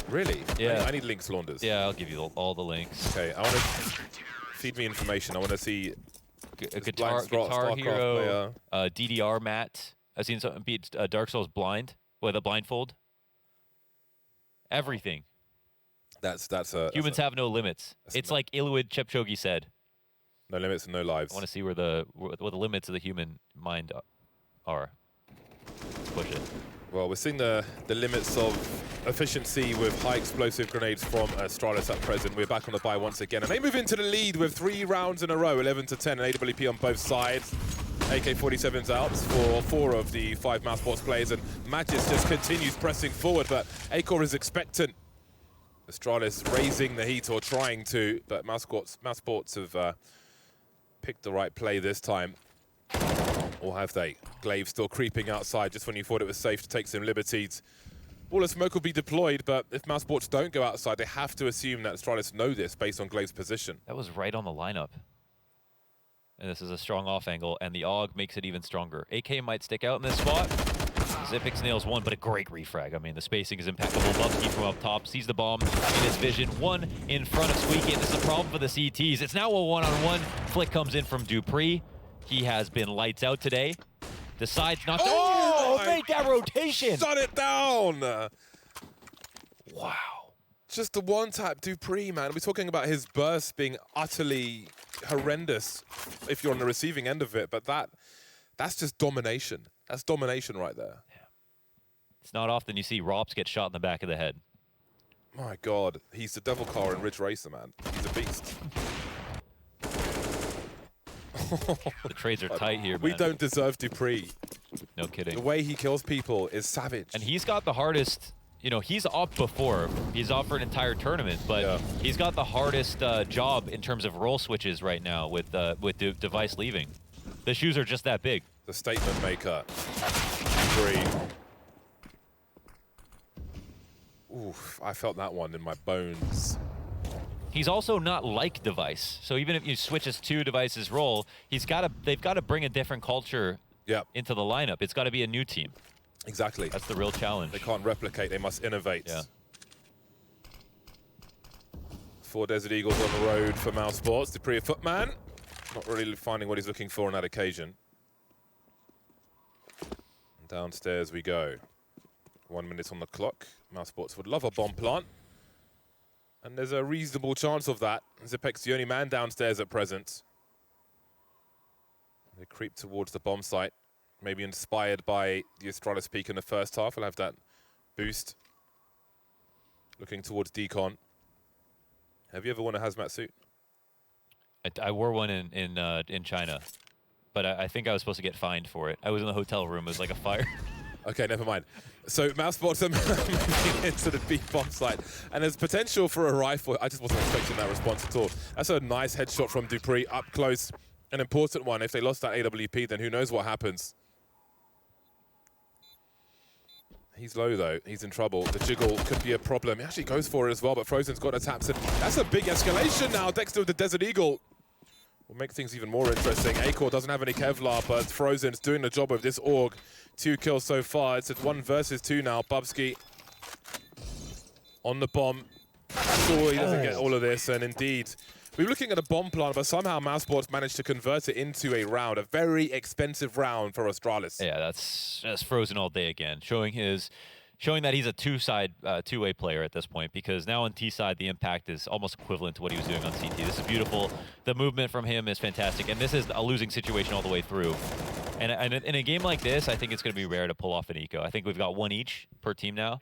Really? Yeah. I need links, Launders. Yeah, I'll give you all the links. Okay, I want to feed me information. I want to see a Guitar Hero, player. DDR Matt. I've seen someone beat Dark Souls blind with a blindfold. Everything. Humans have no limits. It's like Iluid Chepchoge said. No limits and no lives. I want to see what the limits of the human mind are. Let's push it. Well, we're seeing the limits of efficiency with high explosive grenades from Astralis at present. We're back on the bye once again, and they move into the lead with 3 rounds in a row, 11 to 10, and AWP on both sides. AK-47's out for 4 of the 5 Mousesports players, and Magis just continues pressing forward, but Acor is expectant. Astralis raising the heat, or trying to, but Mousesports have picked the right play this time. Or have they? Glaive still creeping outside just when you thought it was safe to take some liberties. All the smoke will be deployed, but if Mousesports don't go outside, they have to assume that Astralis know this based on Glaive's position. That was right on the lineup. And this is a strong off angle, and the AUG makes it even stronger. AK might stick out in this spot. Xyp9x nails one, but a great refrag. I mean, the spacing is impeccable. Bubsky from up top sees the bomb in his vision. One in front of Squeaky, and this is a problem for the CTs. It's now a one-on-one. Flick comes in from Dupree. He has been lights out today. Decides not to... Oh, make that rotation! Shut it down! Wow. Just the one-tap Dupree, man. We're talking about his burst being utterly horrendous if you're on the receiving end of it, but that's just domination. That's domination right there. Yeah. It's not often you see Rops get shot in the back of the head. My God, he's the devil car in Ridge Racer, man. He's a beast. The trades are tight here, man. We don't deserve Dupree. No kidding. The way he kills people is savage. And he's got the hardest... You know, he's up before. He's up for an entire tournament, but he's got the hardest job in terms of role switches right now with Device leaving. The shoes are just that big. The statement maker. Dupree. Oof, I felt that one in my bones. He's also not like Device. So even if you switch his to Device's role, they've got to bring a different culture into the lineup. It's got to be a new team. Exactly. That's the real challenge. They can't replicate, they must innovate. Yeah. 4 Desert Eagles on the road for Mousesports. Dupree, a footman. Not really finding what he's looking for on that occasion. Downstairs we go. 1 minute on the clock. Mousesports would love a bomb plant. And there's a reasonable chance of that. Xyp9x the only man downstairs at present. They creep towards the bomb site. Maybe inspired by the Astralis peak in the first half. We'll have that boost. Looking towards Decon. Have you ever worn a hazmat suit? I wore one in China, but I think I was supposed to get fined for it. I was in the hotel room. It was like a fire. Okay, never mind. So Mousesports are moving into the B bomb site, and there's potential for a rifle. I just wasn't expecting that response at all. That's a nice headshot from Dupree up close. An important one. If they lost that AWP, then who knows what happens. He's low, though. He's in trouble. The jiggle could be a problem. He actually goes for it as well, but Frozen's got a taps in. That's a big escalation now. Dexter with the Desert Eagle will make things even more interesting. Acor doesn't have any Kevlar, but Frozen's doing the job of this AUG. 2 kills so far. It's at 1 versus 2 now. Bubsky on the bomb. Sure, he doesn't get all of this, and indeed, we were looking at a bomb plant, but somehow Mousesports managed to convert it into a round, a very expensive round for Astralis. Yeah, that's Frozen all day again, showing that he's a two-way player at this point, because now on T side the impact is almost equivalent to what he was doing on CT. This is beautiful. The movement from him is fantastic, and this is a losing situation all the way through. And in a game like this, I think it's going to be rare to pull off an eco. I think we've got 1 each per team now.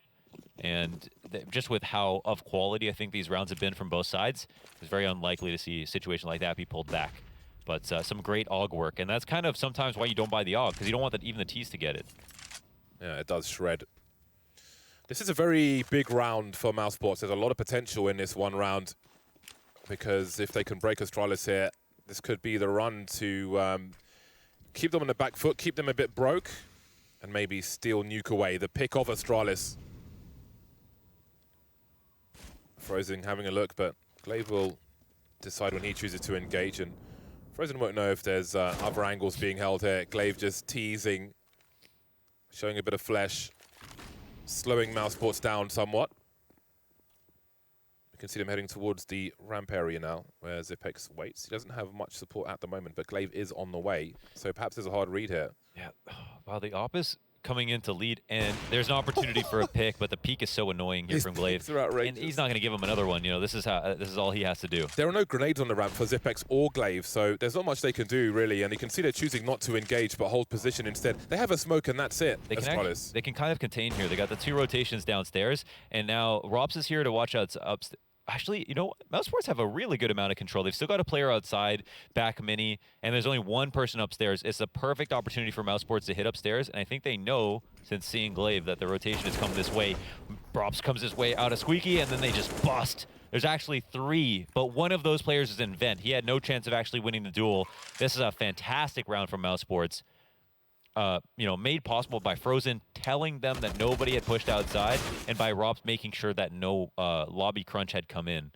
And just with how of quality I think these rounds have been from both sides, it's very unlikely to see a situation like that be pulled back. But some great AUG work, and that's kind of sometimes why you don't buy the AUG, because you don't want even the Ts to get it. Yeah, it does shred. This is a very big round for Mousesports. There's a lot of potential in this one round, because if they can break Astralis here, this could be the run to keep them on the back foot, keep them a bit broke, and maybe steal Nuke away. The pick of Astralis. Frozen having a look, but Glaive will decide when he chooses to engage, and Frozen won't know if there's other angles being held here. Glaive just teasing, showing a bit of flesh, slowing Mousesports down somewhat. We can see them heading towards the ramp area now, where Xyp9x waits. He doesn't have much support at the moment, but Glaive is on the way, so perhaps there's a hard read here. Yeah, wow, the AWP is coming in to lead, and there's an opportunity for a pick, but the peak is so annoying here from Glaive. And he's not going to give him another one. You know, this is all he has to do. There are no grenades on the ramp for Xyp9x or Glaive, so there's not much they can do really. And you can see they're choosing not to engage but hold position instead. They have a smoke and that's it. They can kind of contain here. They got the 2 rotations downstairs, and now Rops is here to watch out Actually, you know, Mousesports have a really good amount of control. They've still got a player outside, back mini, and there's only one person upstairs. It's a perfect opportunity for Mousesports to hit upstairs, and I think they know, since seeing Glaive, that the rotation has come this way. Brops comes this way out of Squeaky, and then they just bust. There's actually 3, but one of those players is in Vent. He had no chance of actually winning the duel. This is a fantastic round from Mousesports. You know, made possible by Frozen telling them that nobody had pushed outside, and by Robs making sure that no lobby crunch had come in.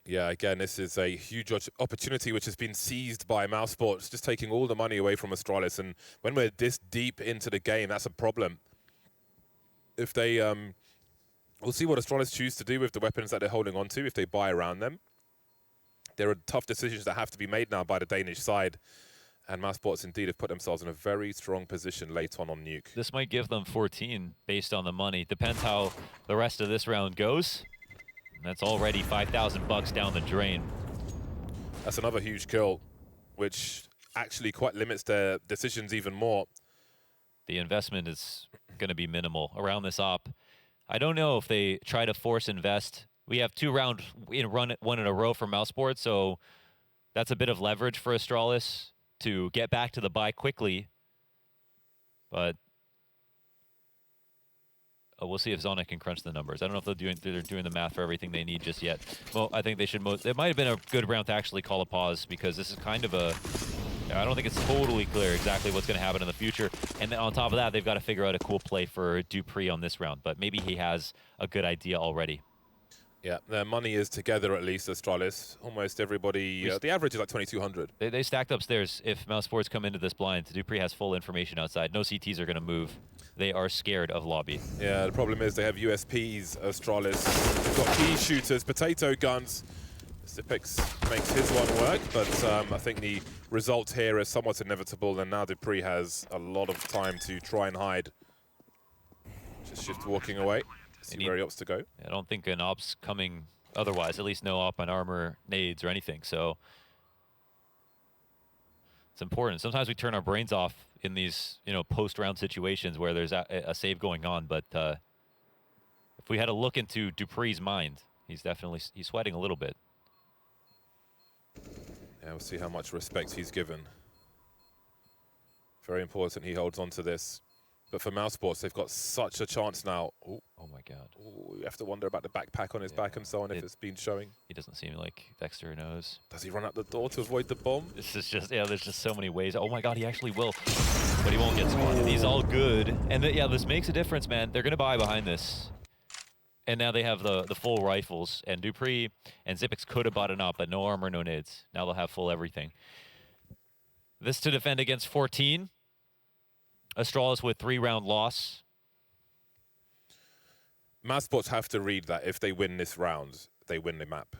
Yeah, again, this is a huge opportunity which has been seized by Mousesports, just taking all the money away from Astralis. And when we're this deep into the game, that's a problem. If they, we'll see what Astralis choose to do with the weapons that they're holding on to, if they buy around them. There are tough decisions that have to be made now by the Danish side. And Mousesports indeed have put themselves in a very strong position late on Nuke. This might give them 14 based on the money. Depends how the rest of this round goes. And that's already 5,000 bucks down the drain. That's another huge kill, which actually quite limits their decisions even more. The investment is going to be minimal around this op. I don't know if they try to force invest. We have 2 rounds in one in a row for Mousesports, so that's a bit of leverage for Astralis to get back to the buy quickly, but we'll see if Zonic can crunch the numbers. I don't know if they're doing the math for everything they need just yet. Well, I think they should. It might have been a good round to actually call a pause, because this is kind of a. I don't think it's totally clear exactly what's going to happen in the future. And then on top of that, they've got to figure out a cool play for Dupree on this round. But maybe he has a good idea already. Yeah, their money is together at least, Astralis. Almost everybody, the average is like 2,200. They stacked upstairs. If Mousesports come into this blind, Dupree has full information outside. No CTs are going to move. They are scared of lobby. Yeah, the problem is they have USPs, Astralis. They've got pea shooters, potato guns. Zipex makes his one work, but I think the result here is somewhat inevitable, and now Dupree has a lot of time to try and hide. Just shift walking away. See where he opts to go. I don't think an op's coming otherwise, at least no op on armor, nades, or anything. So it's important. Sometimes we turn our brains off in these, you know, post-round situations where there's a save going on. But if we had a look into Dupree's mind, he's sweating a little bit. Yeah, we'll see how much respect he's given. Very important he holds on to this. But for Mousesports, they've got such a chance now. Ooh. Oh my God. Ooh, you have to wonder about the backpack on his back and so on, if it's been showing. He doesn't seem like Dexter knows. Does he run out the door to avoid the bomb? This is just, yeah, there's just so many ways. Oh my God, he actually will. But he won't get spotted. He's all good. And yeah, this makes a difference, man. They're going to buy behind this. And now they have the full rifles. And Dupree and Zipex could have bought it up, but no armor, no nades. Now they'll have full everything. This to defend against 14. Astralis with 3-round loss. Mousesports have to read that if they win this round, they win the map.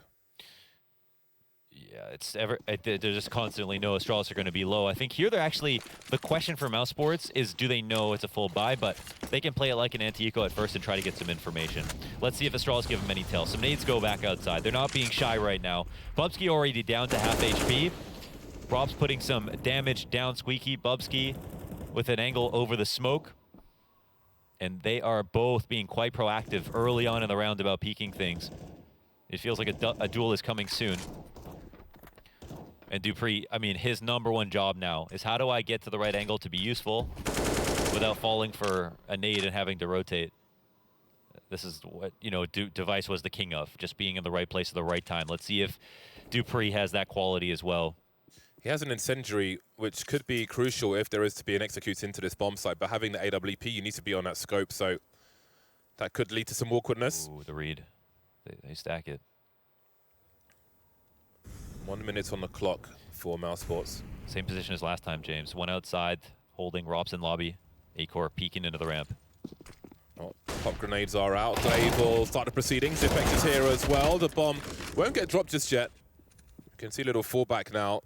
Yeah, they just constantly know Astralis are going to be low. I think here they're actually, the question for Mousesports is, do they know it's a full buy? But they can play it like an anti-eco at first and try to get some information. Let's see if Astralis give them any tell. Some nades go back outside. They're not being shy right now. Bubsky already down to half HP. Rob's putting some damage down Squeaky. Bubsky with an angle over the smoke. And they are both being quite proactive early on in the round about peeking things. It feels like a duel is coming soon. And Dupree, I mean, his #1 job now is, how do I get to the right angle to be useful without falling for a nade and having to rotate? This is what, you know, Device was the king of, just being in the right place at the right time. Let's see if Dupree has that quality as well. He has an incendiary, which could be crucial if there is to be an execute into this bomb site. But having the AWP, you need to be on that scope, so that could lead to some awkwardness. Ooh, the read. They stack it. 1 minute on the clock for Mousesports. Same position as last time, James. One outside, holding Robson lobby. A-Core peeking into the ramp. Oh, pop grenades are out. Glaive will start the proceedings. Zipex is here as well. The bomb won't get dropped just yet. You can see a little fallback now.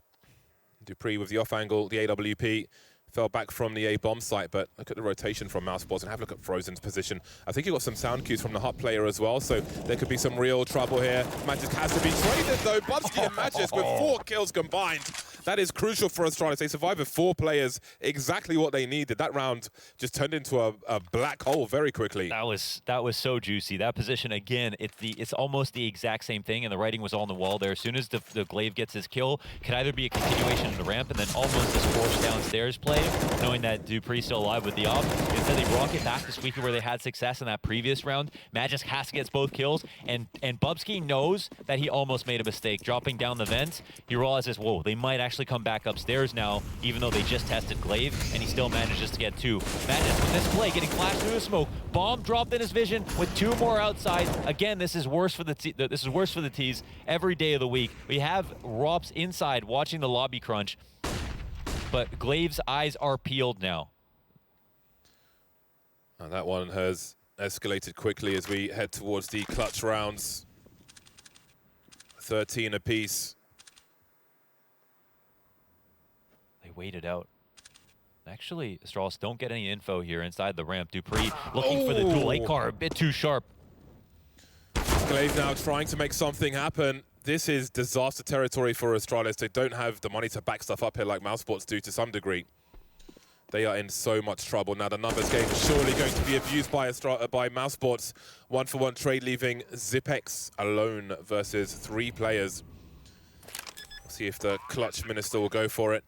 Dupree with the off angle, the AWP fell back from the A bomb site, but look at the rotation from Mousesports and have a look at Frozen's position. I think he got some sound cues from the hot player as well, so there could be some real trouble here. Magisk has to be traded though. Bubsky and Magisk with 4 kills combined. That is crucial for Astralis. They survived with 4 players, exactly what they needed. That round just turned into a black hole very quickly. That was so juicy. That position again, it's almost the exact same thing, and the writing was all on the wall there. As soon as the Glaive gets his kill, could either be a continuation of the ramp and then almost this forced downstairs play, knowing that Dupree's still alive with the op. Instead, they rocket back to Squeaky where they had success in that previous round. Magisk has to get both kills, and Bubsky knows that he almost made a mistake. Dropping down the vents, he realizes, whoa, they might actually come back upstairs now, even though they just tested Glaive, and he still manages to get 2. Magisk with this play, getting flashed through the smoke. Bomb dropped in his vision with 2 more outside. Again, this is worse for the T's every day of the week. We have Rops inside watching the lobby crunch, but Glaive's eyes are peeled now. And that one has escalated quickly as we head towards the clutch rounds. 13 apiece. They waited out. Actually, Astralis don't get any info here inside the ramp. Dupree looking for the dual A car, a bit too sharp. Glaive now trying to make something happen. This is disaster territory for Astralis. They don't have the money to back stuff up here like Mousesports do to some degree. They are in so much trouble. Now the numbers game is surely going to be abused by Mousesports. 1-for-1 trade leaving Zipex alone versus 3 players. We'll see if the clutch minister will go for it.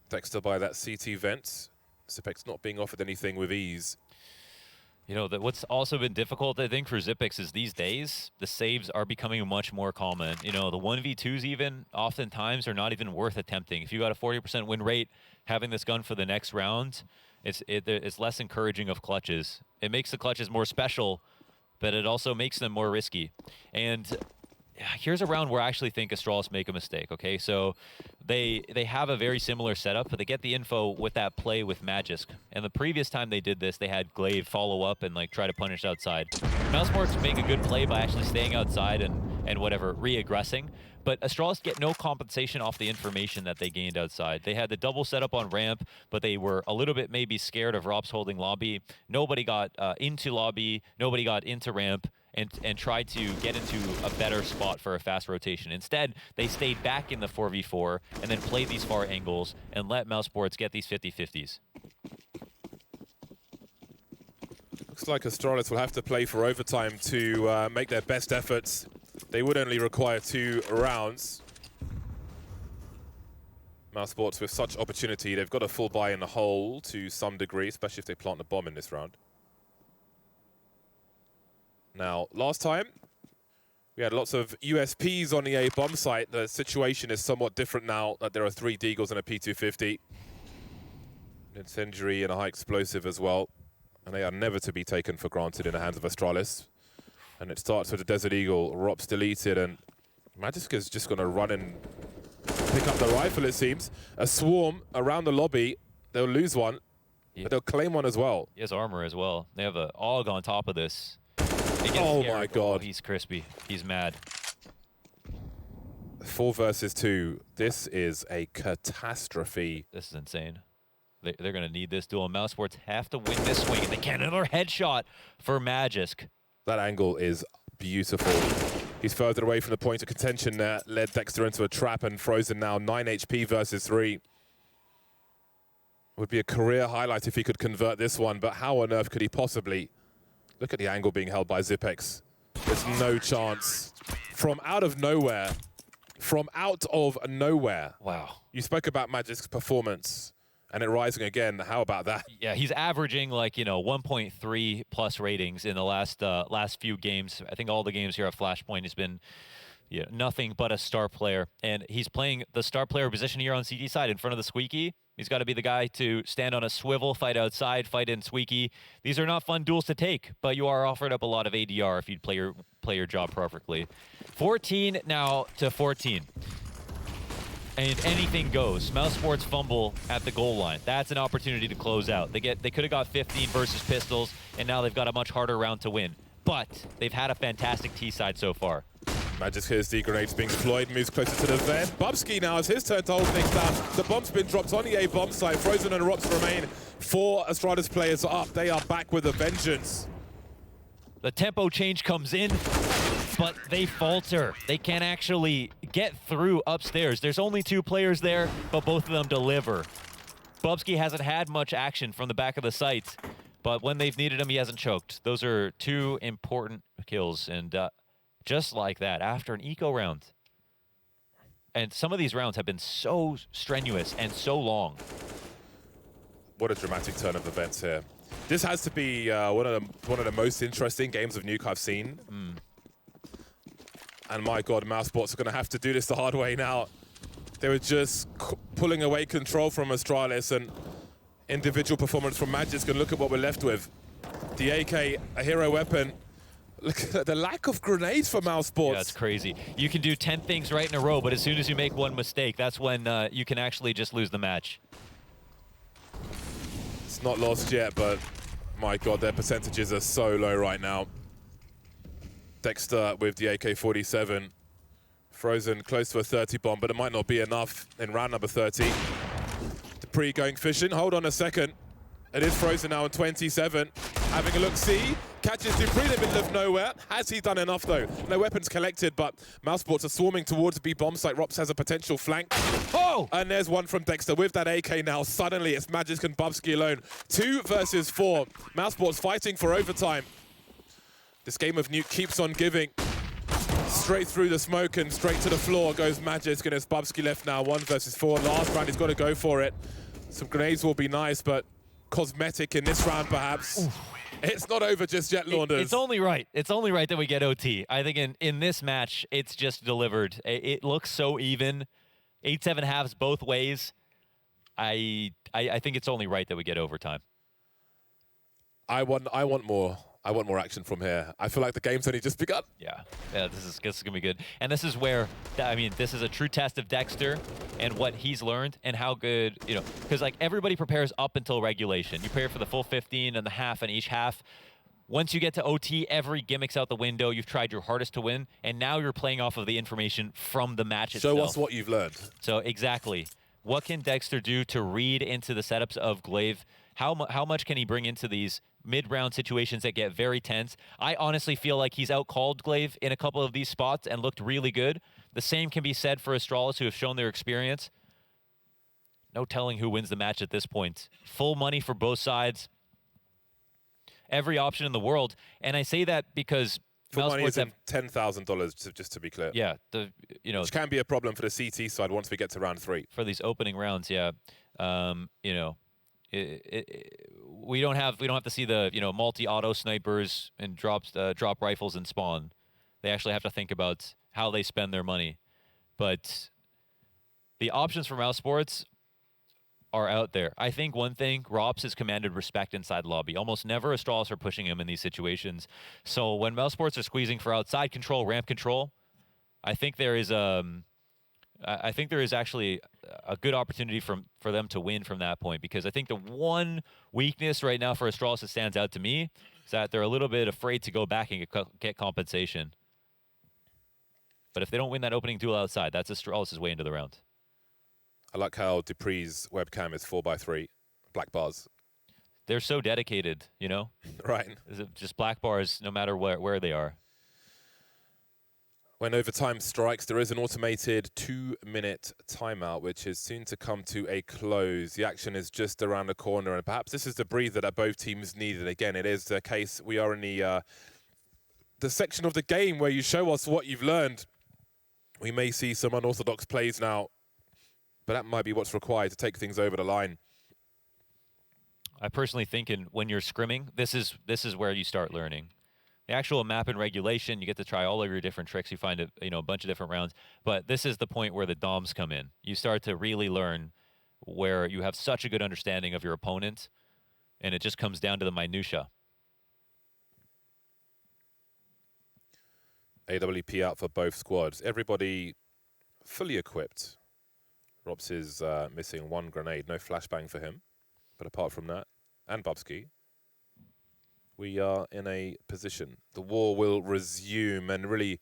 Dexter by that CT vent. Zipex not being offered anything with ease. You know, what's also been difficult, I think, for Zipex is these days, the saves are becoming much more common. You know, the 1v2s even oftentimes are not even worth attempting. If you got a 40% win rate, having this gun for the next round, it's less encouraging of clutches. It makes the clutches more special, but it also makes them more risky. And here's a round where I actually think Astralis make a mistake, okay? So they have a very similar setup, but they get the info with that play with Magisk. And the previous time they did this, they had Glaive follow up and like try to punish outside. Mousesports make a good play by actually staying outside and whatever, re-aggressing. But Astralis get no compensation off the information that they gained outside. They had the double setup on ramp, but they were a little bit maybe scared of Rops holding lobby. Nobody got into lobby, nobody got into ramp, and tried to get into a better spot for a fast rotation. Instead, they stayed back in the 4v4 and then played these far angles and let Mousesports get these 50-50s. Looks like Astralis will have to play for overtime to make their best efforts. They would only require 2 rounds. Mousesports with such opportunity, they've got a full buy in the hole to some degree, especially if they plant a bomb in this round. Now, last time, we had lots of USPs on the A bomb site. The situation is somewhat different now that there are 3 Deagles and a P250. An incendiary and a high explosive as well. And they are never to be taken for granted in the hands of Astralis. And it starts with the Desert Eagle. Rops deleted, and Magisk is just going to run and pick up the rifle, it seems. A swarm around the lobby. They'll lose one, but they'll claim one as well. He has armor as well. They have a AUG on top of this. Oh my god. Oh, he's crispy. He's mad. 4 versus 2. This is a catastrophe. This is insane. They're going to need this duel. Mousesports have to win this swing, and they can. Another headshot for Magisk. That angle is beautiful. He's further away from the point of contention there. Led Dexter into a trap and frozen now. 9 HP versus 3. Would be a career highlight if he could convert this one, but how on earth could he possibly? Look at the angle being held by Zipex. There's no chance. From out of nowhere. From out of nowhere. Wow. You spoke about Magisk's performance and it rising again. How about that? Yeah, he's averaging like, 1.3 plus ratings in the last few games. I think all the games here at Flashpoint has been nothing but a star player. And he's playing the star player position here on CT side in front of the Squeaky. He's got to be the guy to stand on a swivel, fight outside, fight in Squeaky. These are not fun duels to take, but you are offered up a lot of ADR if you play your job perfectly. 14 now to 14. And anything goes. Mousesports fumble at the goal line. That's an opportunity to close out. They could have got 15 versus pistols, and now they've got a much harder round to win. But they've had a fantastic T side so far. Magisk hears the grenades being deployed, moves closer to the vent. Bubsky now, it's his turn to hold things down. The bomb's been dropped on the A bomb site. Frozen and Rops remain. 4 Astralis players are up. They are back with a vengeance. The tempo change comes in, but they falter. They can't actually get through upstairs. There's only 2 players there, but both of them deliver. Bubsky hasn't had much action from the back of the site, but when they've needed him, he hasn't choked. Those are 2 important kills, and just like that, after an eco round. And some of these rounds have been so strenuous and so long. What a dramatic turn of events here. This has to be one of the most interesting games of Nuke I've seen. And my God, Mousesports are going to have to do this the hard way now. They were just pulling away control from Astralis, and individual performance from Magic's going to look at what we're left with. The AK, a hero weapon. Look at the lack of grenades for Mousesports. Yeah, it's crazy. You can do 10 things right in a row, but as soon as you make one mistake, that's when you can actually just lose the match. It's not lost yet, but my God, their percentages are so low right now. Dexter with the AK-47. Frozen close to a 30 bomb, but it might not be enough in round number 30. Dupree going fishing. Hold on a second. It is Frozen now on 27. Having a look-see. Catches Dupree in the middle of nowhere. Has he done enough, though? No weapons collected, but Mousesports are swarming towards B bomb site. Rops has a potential flank. Oh! And there's one from Dexter with that AK now. Suddenly, it's Magic and Bubsky alone. 2 versus 4. Mousesports fighting for overtime. This game of Nuke keeps on giving. Straight through the smoke and straight to the floor goes Magic, and it's Bubsky left now. 1 versus 4. Last round, he's got to go for it. Some grenades will be nice, but cosmetic in this round, perhaps. Oof. It's not over just yet, Launders. It's only right. It's only right that we get OT. I think in this match, it's just delivered. It looks so even. 8-7 halves both ways. I think it's only right that we get overtime. I want more. I want more action from here. I feel like the game's only just begun. Yeah, this is gonna be good. And this is where, I mean, this is a true test of Dexter and what he's learned and how good, you know, because like everybody prepares up until regulation. You prepare for the full 15 and the half and each half. Once you get to OT, every gimmick's out the window. You've tried your hardest to win, and now you're playing off of the information from the match itself. Show us what you've learned. So exactly, what can Dexter do to read into the setups of Glaive? How much can he bring into these mid-round situations that get very tense? I honestly feel like he's out-called Glaive in a couple of these spots and looked really good. The same can be said for Astralis, who have shown their experience. No telling who wins the match at this point. Full money for both sides. Every option in the world. And I say that because full money is $10,000, just to be clear. Yeah, which can be a problem for the CT side once we get to round 3. For these opening rounds, yeah. You know, we don't have to see the multi-auto snipers and drop rifles and spawn. They actually have to think about how they spend their money. But the options for Mousesports are out there. I think one thing, Rops has commanded respect inside lobby. Almost never Astralis are pushing him in these situations. So when Mousesports are squeezing for outside control, ramp control, I think there is actually a good opportunity for them to win from that point, because I think the one weakness right now for Astralis that stands out to me is that they're a little bit afraid to go back and get compensation. But if they don't win that opening duel outside, that's Astralis' way into the round. I like how Dupree's webcam is 4x3, black bars. They're so dedicated, you know? Right. Is it just black bars no matter where they are? When overtime strikes, there is an automated 2-minute timeout, which is soon to come to a close. The action is just around the corner, and perhaps this is the breather that both teams need. And again, it is the case. We are in the section of the game where you show us what you've learned. We may see some unorthodox plays now, but that might be what's required to take things over the line. I personally think when you're scrimming, this is where you start learning. The actual map and regulation, you get to try all of your different tricks. You find a bunch of different rounds. But this is the point where the DOMs come in. You start to really learn where you have such a good understanding of your opponent, and it just comes down to the minutia. AWP out for both squads. Everybody fully equipped. Rops is missing 1 grenade. No flashbang for him. But apart from that, and Bubsky, we are in a position. The war will resume, and really,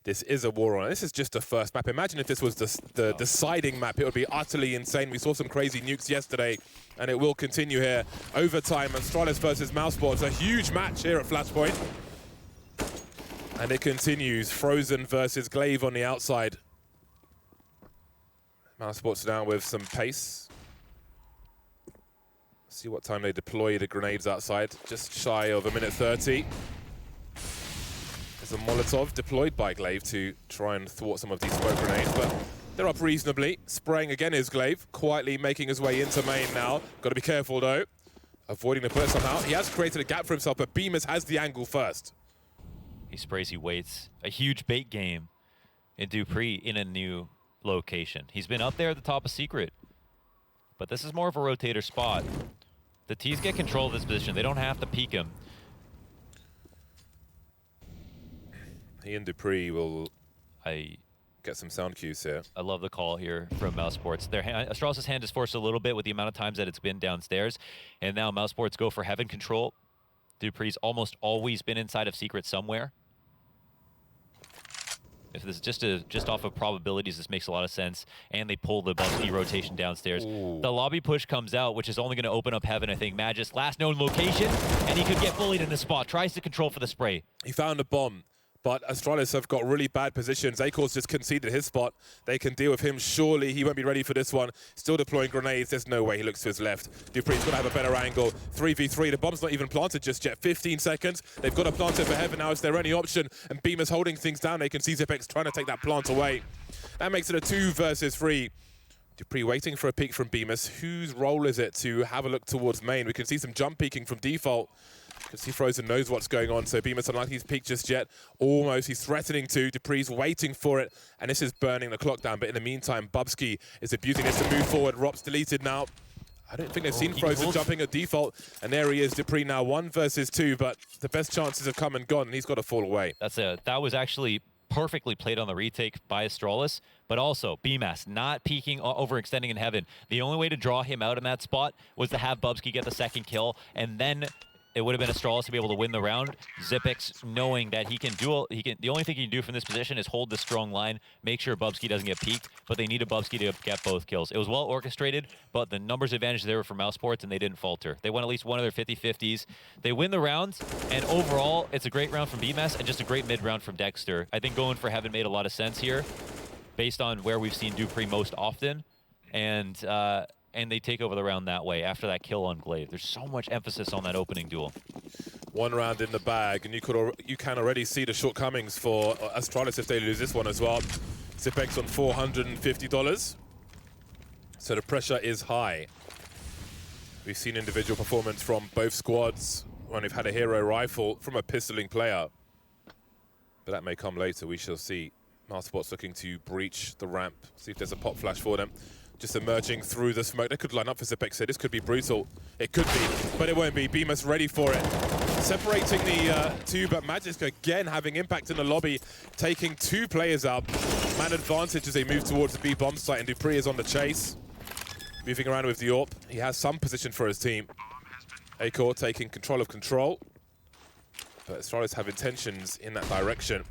this is a war on. This is just the first map. Imagine if this was the deciding map. It would be utterly insane. We saw some crazy nukes yesterday, and it will continue here. Overtime, Astralis versus Mousesports. A huge match here at Flashpoint. And it continues. Frozen versus Glaive on the outside. Mousesports down with some pace. See what time they deploy the grenades outside. Just shy of a minute 30. There's a Molotov deployed by Glaive to try and thwart some of these smoke grenades, but they're up reasonably. Spraying again is Glaive, quietly making his way into main now. Got to be careful though. Avoiding the bullet somehow. He has created a gap for himself, but Bemis has the angle first. He sprays, he waits. A huge bait game in Dupree in a new location. He's been up there at the top of Secret, but this is more of a rotator spot. The T's get control of this position. They don't have to peek him. He and Dupree will get some sound cues here. I love the call here from Mousesports. Astralis' hand is forced a little bit with the amount of times that it's been downstairs, and now Mousesports go for heaven control. Dupree's almost always been inside of Secret somewhere. If this is just off of probabilities, this makes a lot of sense. And they pull the Bubsky rotation downstairs. Ooh. The lobby push comes out, which is only going to open up heaven, I think. Magis, last known location, and he could get bullied in the spot. Tries to control for the spray. He found a bomb, but Astralis have got really bad positions. Acor's just conceded his spot. They can deal with him. Surely he won't be ready for this one. Still deploying grenades. There's no way he looks to his left. Dupree's got to have a better angle. 3v3. The bomb's not even planted just yet. 15 seconds. They've got to plant it for heaven now. It's their only option. And Bemis holding things down. They can see Zipex trying to take that plant away. That makes it a 2 versus 3. Dupree waiting for a peek from Bemis. Whose role is it to have a look towards main? We can see some jump peeking from default. You can see Frozen knows what's going on, so Bemis unlikely he's peeked just yet. Almost, he's threatening to. Dupree's waiting for it, and this is burning the clock down. But in the meantime, Bubsky is abusing this to move forward. Rob's deleted now. I don't think they've seen Frozen jumping at default, and there he is, Dupree now 1 versus 2, but the best chances have come and gone, and he's got to fall away. That was actually perfectly played on the retake by Astralis, but also Bemis not peeking, overextending in heaven. The only way to draw him out in that spot was to have Bubsky get the second kill, and then it would have been Astralis to be able to win the round. Zipex knowing that the only thing he can do from this position is hold the strong line, make sure Bubsky doesn't get peeked, but they needed Bubsky to get both kills. It was well orchestrated, but the numbers advantage there were for Mousesports, and they didn't falter. They won at least one of their 50-50s. They win the round, and overall, it's a great round from Bemis and just a great mid-round from Dexter. I think going for heaven made a lot of sense here, based on where we've seen Dupree most often, and they take over the round that way after that kill on Glaive. There's so much emphasis on that opening duel. 1 round in the bag, and you can already see the shortcomings for Astralis if they lose this one as well. Zipex on $450, so the pressure is high. We've seen individual performance from both squads when they've had a hero rifle from a pistoling player, but that may come later. We shall see. Mousesports looking to breach the ramp, see if there's a pop flash for them. Just emerging through the smoke. They could line up for Zipex here. This could be brutal. It could be, but it won't be. Bemis ready for it. Separating the two, but Magisk again having impact in the lobby, taking 2 players out. Man advantage as they move towards the B bomb site, and Dupree is on the chase. Moving around with the AWP. He has some position for his team. Acor taking control of control. But Astralis have intentions in that direction.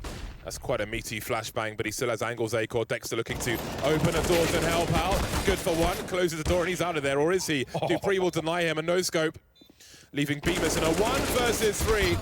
That's quite a meaty flashbang, but he still has angles. Acor, Dexter looking to open the doors and help out. Good for 1, closes the door and he's out of there, or is he? Dupree will deny him a no-scope, leaving Bemis in a 1 versus 3.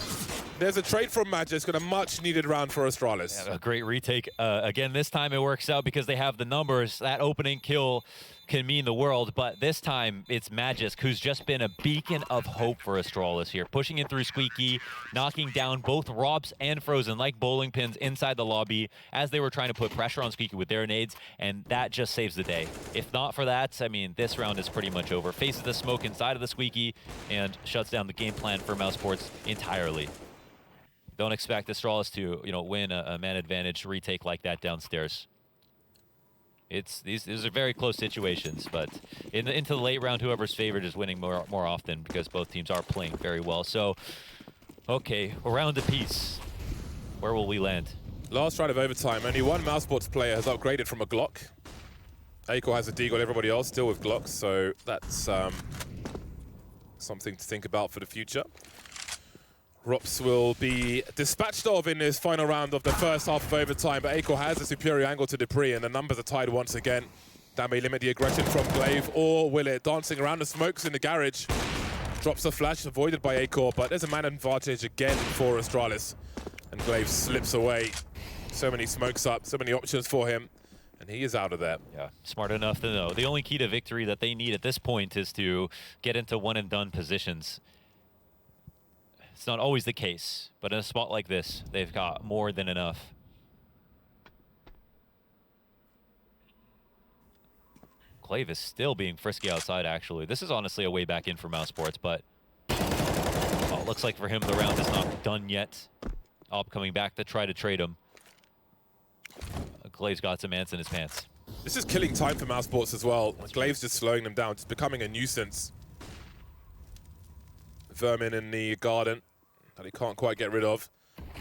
There's a trade from Magisk and a much-needed round for Astralis. Yeah, a great retake. Again, this time it works out because they have the numbers. That opening kill can mean the world, but this time it's Magisk, who's just been a beacon of hope for Astralis here, pushing in through Squeaky, knocking down both Robs and Frozen like bowling pins inside the lobby as they were trying to put pressure on Squeaky with their nades, and that just saves the day. If not for that, I mean, this round is pretty much over. Faces the smoke inside of the Squeaky and shuts down the game plan for Mousesports entirely. Don't expect Astralis to, win a man advantage retake like that downstairs. These are very close situations, but into the late round, whoever's favored is winning more often because both teams are playing very well. So, okay, a round apiece. Where will we land? Last round of overtime, only 1 Mousesports player has upgraded from a Glock. Acor has a Deagle, everybody else still with Glocks, so that's something to think about for the future. Rops will be dispatched of in this final round of the first half of overtime, but Acor has a superior angle to Dupree, and the numbers are tied once again. That may limit the aggression from Glaive, or will it? Dancing around the smokes in the garage. Drops a flash, avoided by Acor, but there's a man advantage again for Astralis. And Glaive slips away. So many smokes up, so many options for him. And he is out of there. Yeah, smart enough to know. The only key to victory that they need at this point is to get into one-and-done positions. It's not always the case, but in a spot like this, they've got more than enough. Glaive is still being frisky outside, actually. This is honestly a way back in for Mousesports, but well, it looks like for him the round is not done yet. Op coming back to try to trade him. Glaive's got some ants in his pants. This is killing time for Mousesports as well. Glaive's just slowing them down. It's becoming a nuisance. Vermin in the garden that he can't quite get rid of.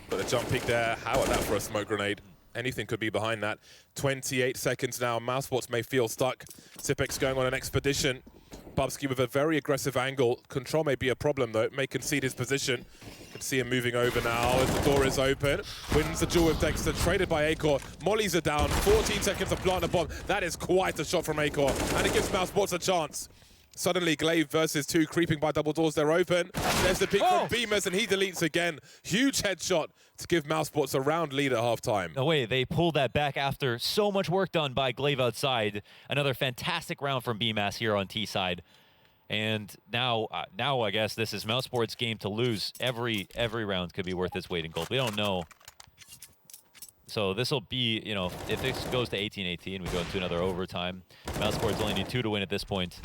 Got a jump peek there. How about that for a smoke grenade? Anything could be behind that. 28 seconds now. Mousesports may feel stuck. Zipex going on an expedition. Bubsky with a very aggressive angle. Control may be a problem though. It may concede his position. You can see him moving over now as the door is open. Wins the duel with Dexter. Traded by Acor. Mollies are down. 14 seconds to plant a bomb. That is quite a shot from Acor. And it gives Mousesports a chance. Suddenly, Glaive versus 2, creeping by double doors. They're open. There's the pick from Beamers, and he deletes again. Huge headshot to give Mousesports a round lead at halftime. No way, they pulled that back after so much work done by Glaive outside. Another fantastic round from BMAS here on T side. And now I guess this is Mousesports' game to lose. Every round could be worth its weight in gold. We don't know. So this will be, you know, if this goes to 18-18, we go into another overtime. Mousesports only need 2 to win at this point.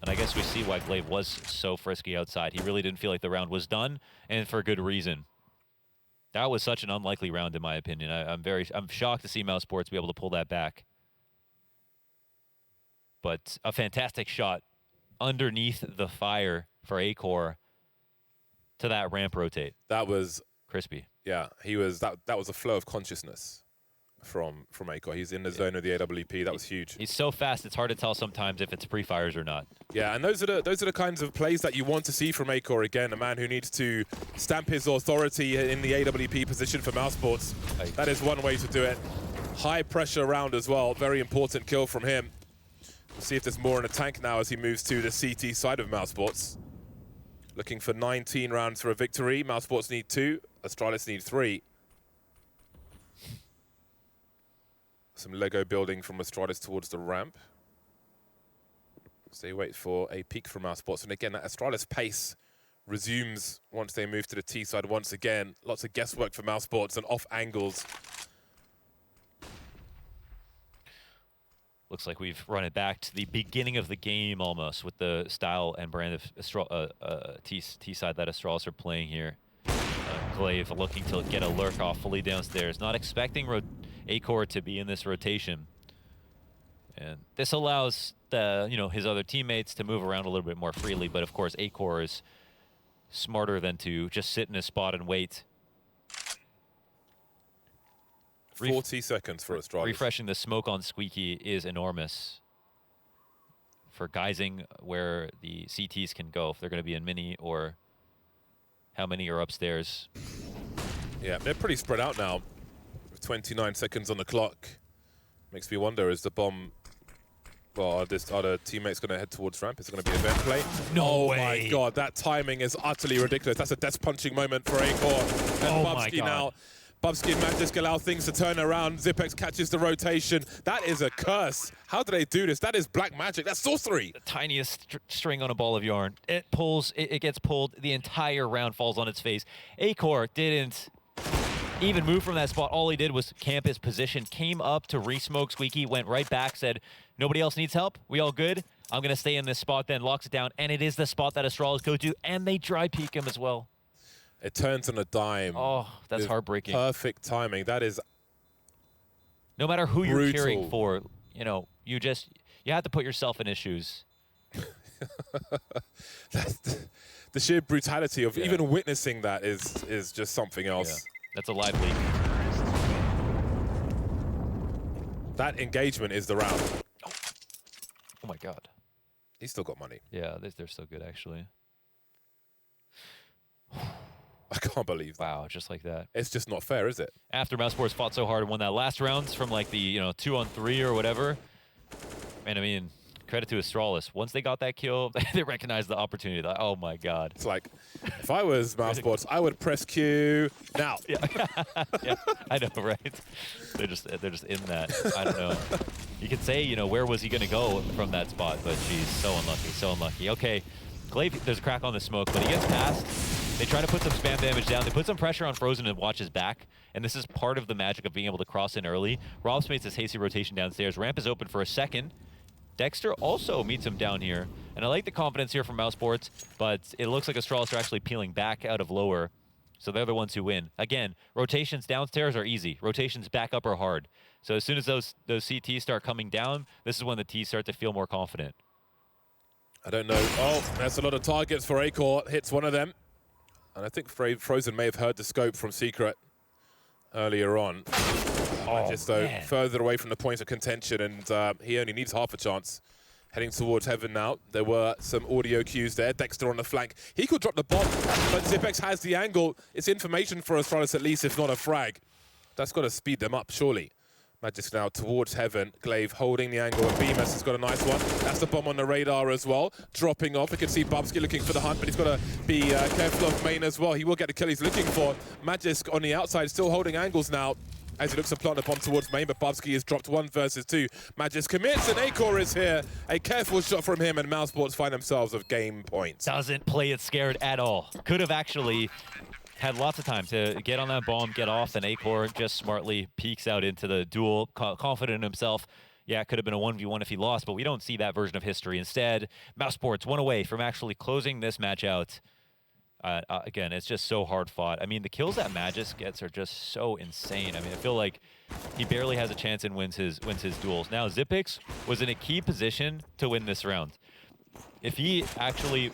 And I guess we see why Glaive was so frisky outside. He really didn't feel like the round was done, and for good reason. That was such an unlikely round, in my opinion. I'm shocked to see Mousesports be able to pull that back. But a fantastic shot underneath the fire for Acor to that ramp rotate. That was crispy. Yeah, he was. That was a flow of consciousness from Acor. He's in the zone of the AWP. That was huge. He's so fast, it's hard to tell sometimes if it's pre-fires or not. Yeah, and those are the kinds of plays that you want to see from Acor. Again, a man who needs to stamp his authority in the AWP position for Mousesports. That is one way to do it. High pressure round as well. Very important kill from him. We'll see if there's more in the tank now as he moves to the CT side of Mousesports. Looking for 19 rounds for a victory. Mousesports need 2. Astralis need 3. Some Lego building from Astralis towards the ramp. So they wait for a peek from Mousesports. And again, that Astralis pace resumes once they move to the T side once again. Lots of guesswork for Mousesports and off angles. Looks like we've run it back to the beginning of the game almost with the style and brand of T side that Astralis are playing here. Glaive looking to get a lurk off fully downstairs. Not expecting Acor to be in this rotation. And this allows his other teammates to move around a little bit more freely, but of course Acor is smarter than to just sit in a spot and wait. 40 seconds for Astralis. Refreshing the smoke on Squeaky is enormous for guising where the CTs can go, if they're going to be in mini or how many are upstairs. Yeah, they're pretty spread out now. With 29 seconds on the clock. Makes me wonder, is the bomb... Well, are the teammates going to head towards ramp? Is it going to be event play? No way. Oh my god, that timing is utterly ridiculous. That's a death punching moment for Acor. And Bubsky now. Bubsky and Magisk allow things to turn around. Zipex catches the rotation. That is a curse. How do they do this? That is black magic. That's sorcery. The tiniest string on a ball of yarn. It pulls, it gets pulled. The entire round falls on its face. Acor didn't even move from that spot. All he did was camp his position, came up to re-smoke Squeaky, went right back, said, nobody else needs help? We all good? I'm going to stay in this spot then, locks it down, and it is the spot that Astralis go to, and they dry peek him as well. It turns on a dime. Oh, that's heartbreaking. Perfect timing. That is no matter who brutal. You're cheering for, you have to put yourself in his shoes. That's the sheer brutality of even witnessing that is just something else. Yeah. That's a live leak. That engagement is the round. Oh my god. He's still got money. Yeah, they're so good actually. I can't believe that. Wow, just like that. It's just not fair, is it? After Mousesports fought so hard and won that last round from like the 2-on-3 or whatever. And I mean, credit to Astralis. Once they got that kill, they recognized the opportunity. Like, oh my god. It's like, if I was Mousesports, I would press Q now. Yeah, yeah, I know, right? They're just in that. I don't know. You could say, you know, where was he going to go from that spot? But geez, so unlucky, so unlucky. Okay, Glaive, there's a crack on the smoke, but he gets past. They try to put some spam damage down. They put some pressure on Frozen and watch his back. And this is part of the magic of being able to cross in early. Robs makes this hasty rotation downstairs. Ramp is open for a second. Dexter also meets him down here. And I like the confidence here from Mousesports, but it looks like Astralis are actually peeling back out of lower. So they're the ones who win. Again, rotations downstairs are easy. Rotations back up are hard. So as soon as those CTs start coming down, this is when the Ts start to feel more confident. I don't know. Oh, that's a lot of targets for Acor. Hits one of them. And I think Frozen may have heard the scope from Secret earlier on. Just though further away from the point of contention, and he only needs half a chance. Heading towards Heaven now. There were some audio cues there. Dexter on the flank. He could drop the bomb, but Zipex has the angle. It's information for Astralis at least, if not a frag. That's got to speed them up, surely. Magic now towards Heaven. Glaive holding the angle, and Bemis has got a nice one. That's the bomb on the radar as well. Dropping off. We can see Bubsky looking for the hunt, but he's got to be careful of main as well. He will get the kill he's looking for. Magisk on the outside, still holding angles now as he looks to plant the bomb towards main, but Bubsky has dropped 1 versus 2. Magisk commits, and Acor is here. A careful shot from him, and Mousesports find themselves with game points. Doesn't play it scared at all. Could have actually had lots of time to get on that bomb, get off, and Acor just smartly peeks out into the duel, confident in himself. Yeah, it could have been a 1v1 if he lost, but we don't see that version of history. Instead, Mousesports 1 away from actually closing this match out. Again, it's just so hard fought. I mean, the kills that Magis gets are just so insane. I mean, I feel like he barely has a chance and wins his duels. Now, Zipex was in a key position to win this round. If he actually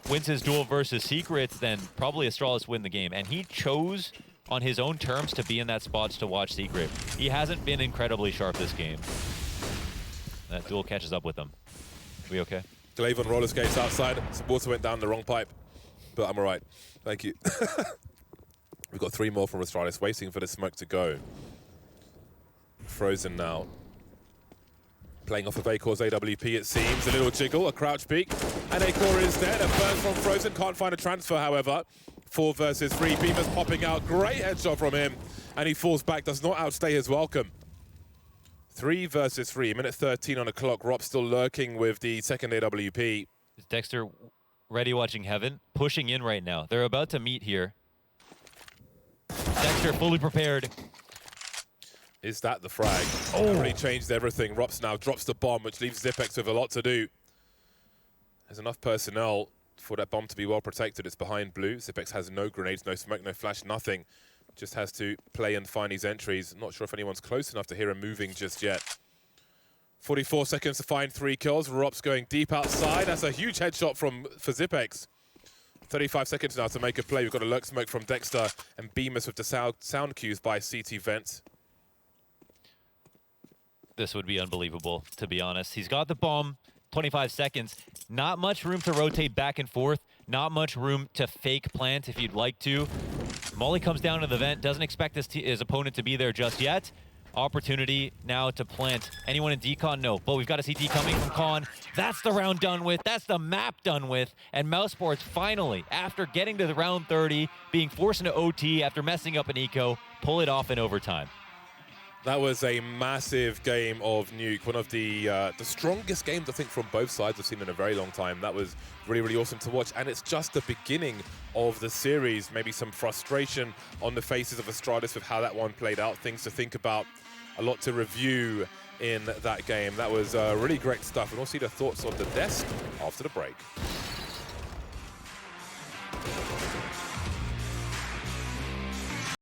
wins his duel versus Secret, then probably Astralis win the game. And he chose on his own terms to be in that spot to watch Secret. He hasn't been incredibly sharp this game. That duel catches up with him. We okay? Glaive on roller skates outside. Some water went down the wrong pipe, but I'm all right. Thank you. We've got 3 more from Astralis, waiting for the smoke to go. Frozen now. Playing off of Acor's AWP, it seems. A little jiggle, a crouch peek, and Acor is dead. A burst from Frozen, can't find a transfer, however. 4 versus 3, Bemis popping out. Great headshot from him, and he falls back, does not outstay his welcome. 3 versus 3, minute 13 on the clock. Rob still lurking with the second AWP. Is Dexter ready watching Heaven? Pushing in right now. They're about to meet here. Dexter fully prepared. Is that the frag? Oh. That really changed everything. Rops now drops the bomb, which leaves Zipex with a lot to do. There's enough personnel for that bomb to be well protected. It's behind blue. Zipex has no grenades, no smoke, no flash, nothing. Just has to play and find these entries. Not sure if anyone's close enough to hear him moving just yet. 44 seconds to find 3 kills. Rops going deep outside. That's a huge headshot for Zipex. 35 seconds now to make a play. We've got a lurk smoke from Dexter and Bemis with the sound cues by CT Vent. This would be unbelievable, to be honest. He's got the bomb, 25 seconds. Not much room to rotate back and forth. Not much room to fake plant if you'd like to. Molly comes down to the vent, doesn't expect his opponent to be there just yet. Opportunity now to plant. Anyone in decon? No. But we've got a CT coming from Con. That's the round done with. That's the map done with. And Mousesports finally, after getting to the round 30, being forced into OT after messing up an eco, pull it off in overtime. That was a massive game of Nuke. One of the strongest games, I think, from both sides I've seen in a very long time. That was really, really awesome to watch. And it's just the beginning of the series. Maybe some frustration on the faces of Astralis with how that one played out. Things to think about. A lot to review in that game. That was really great stuff. And we'll see the thoughts on the desk after the break.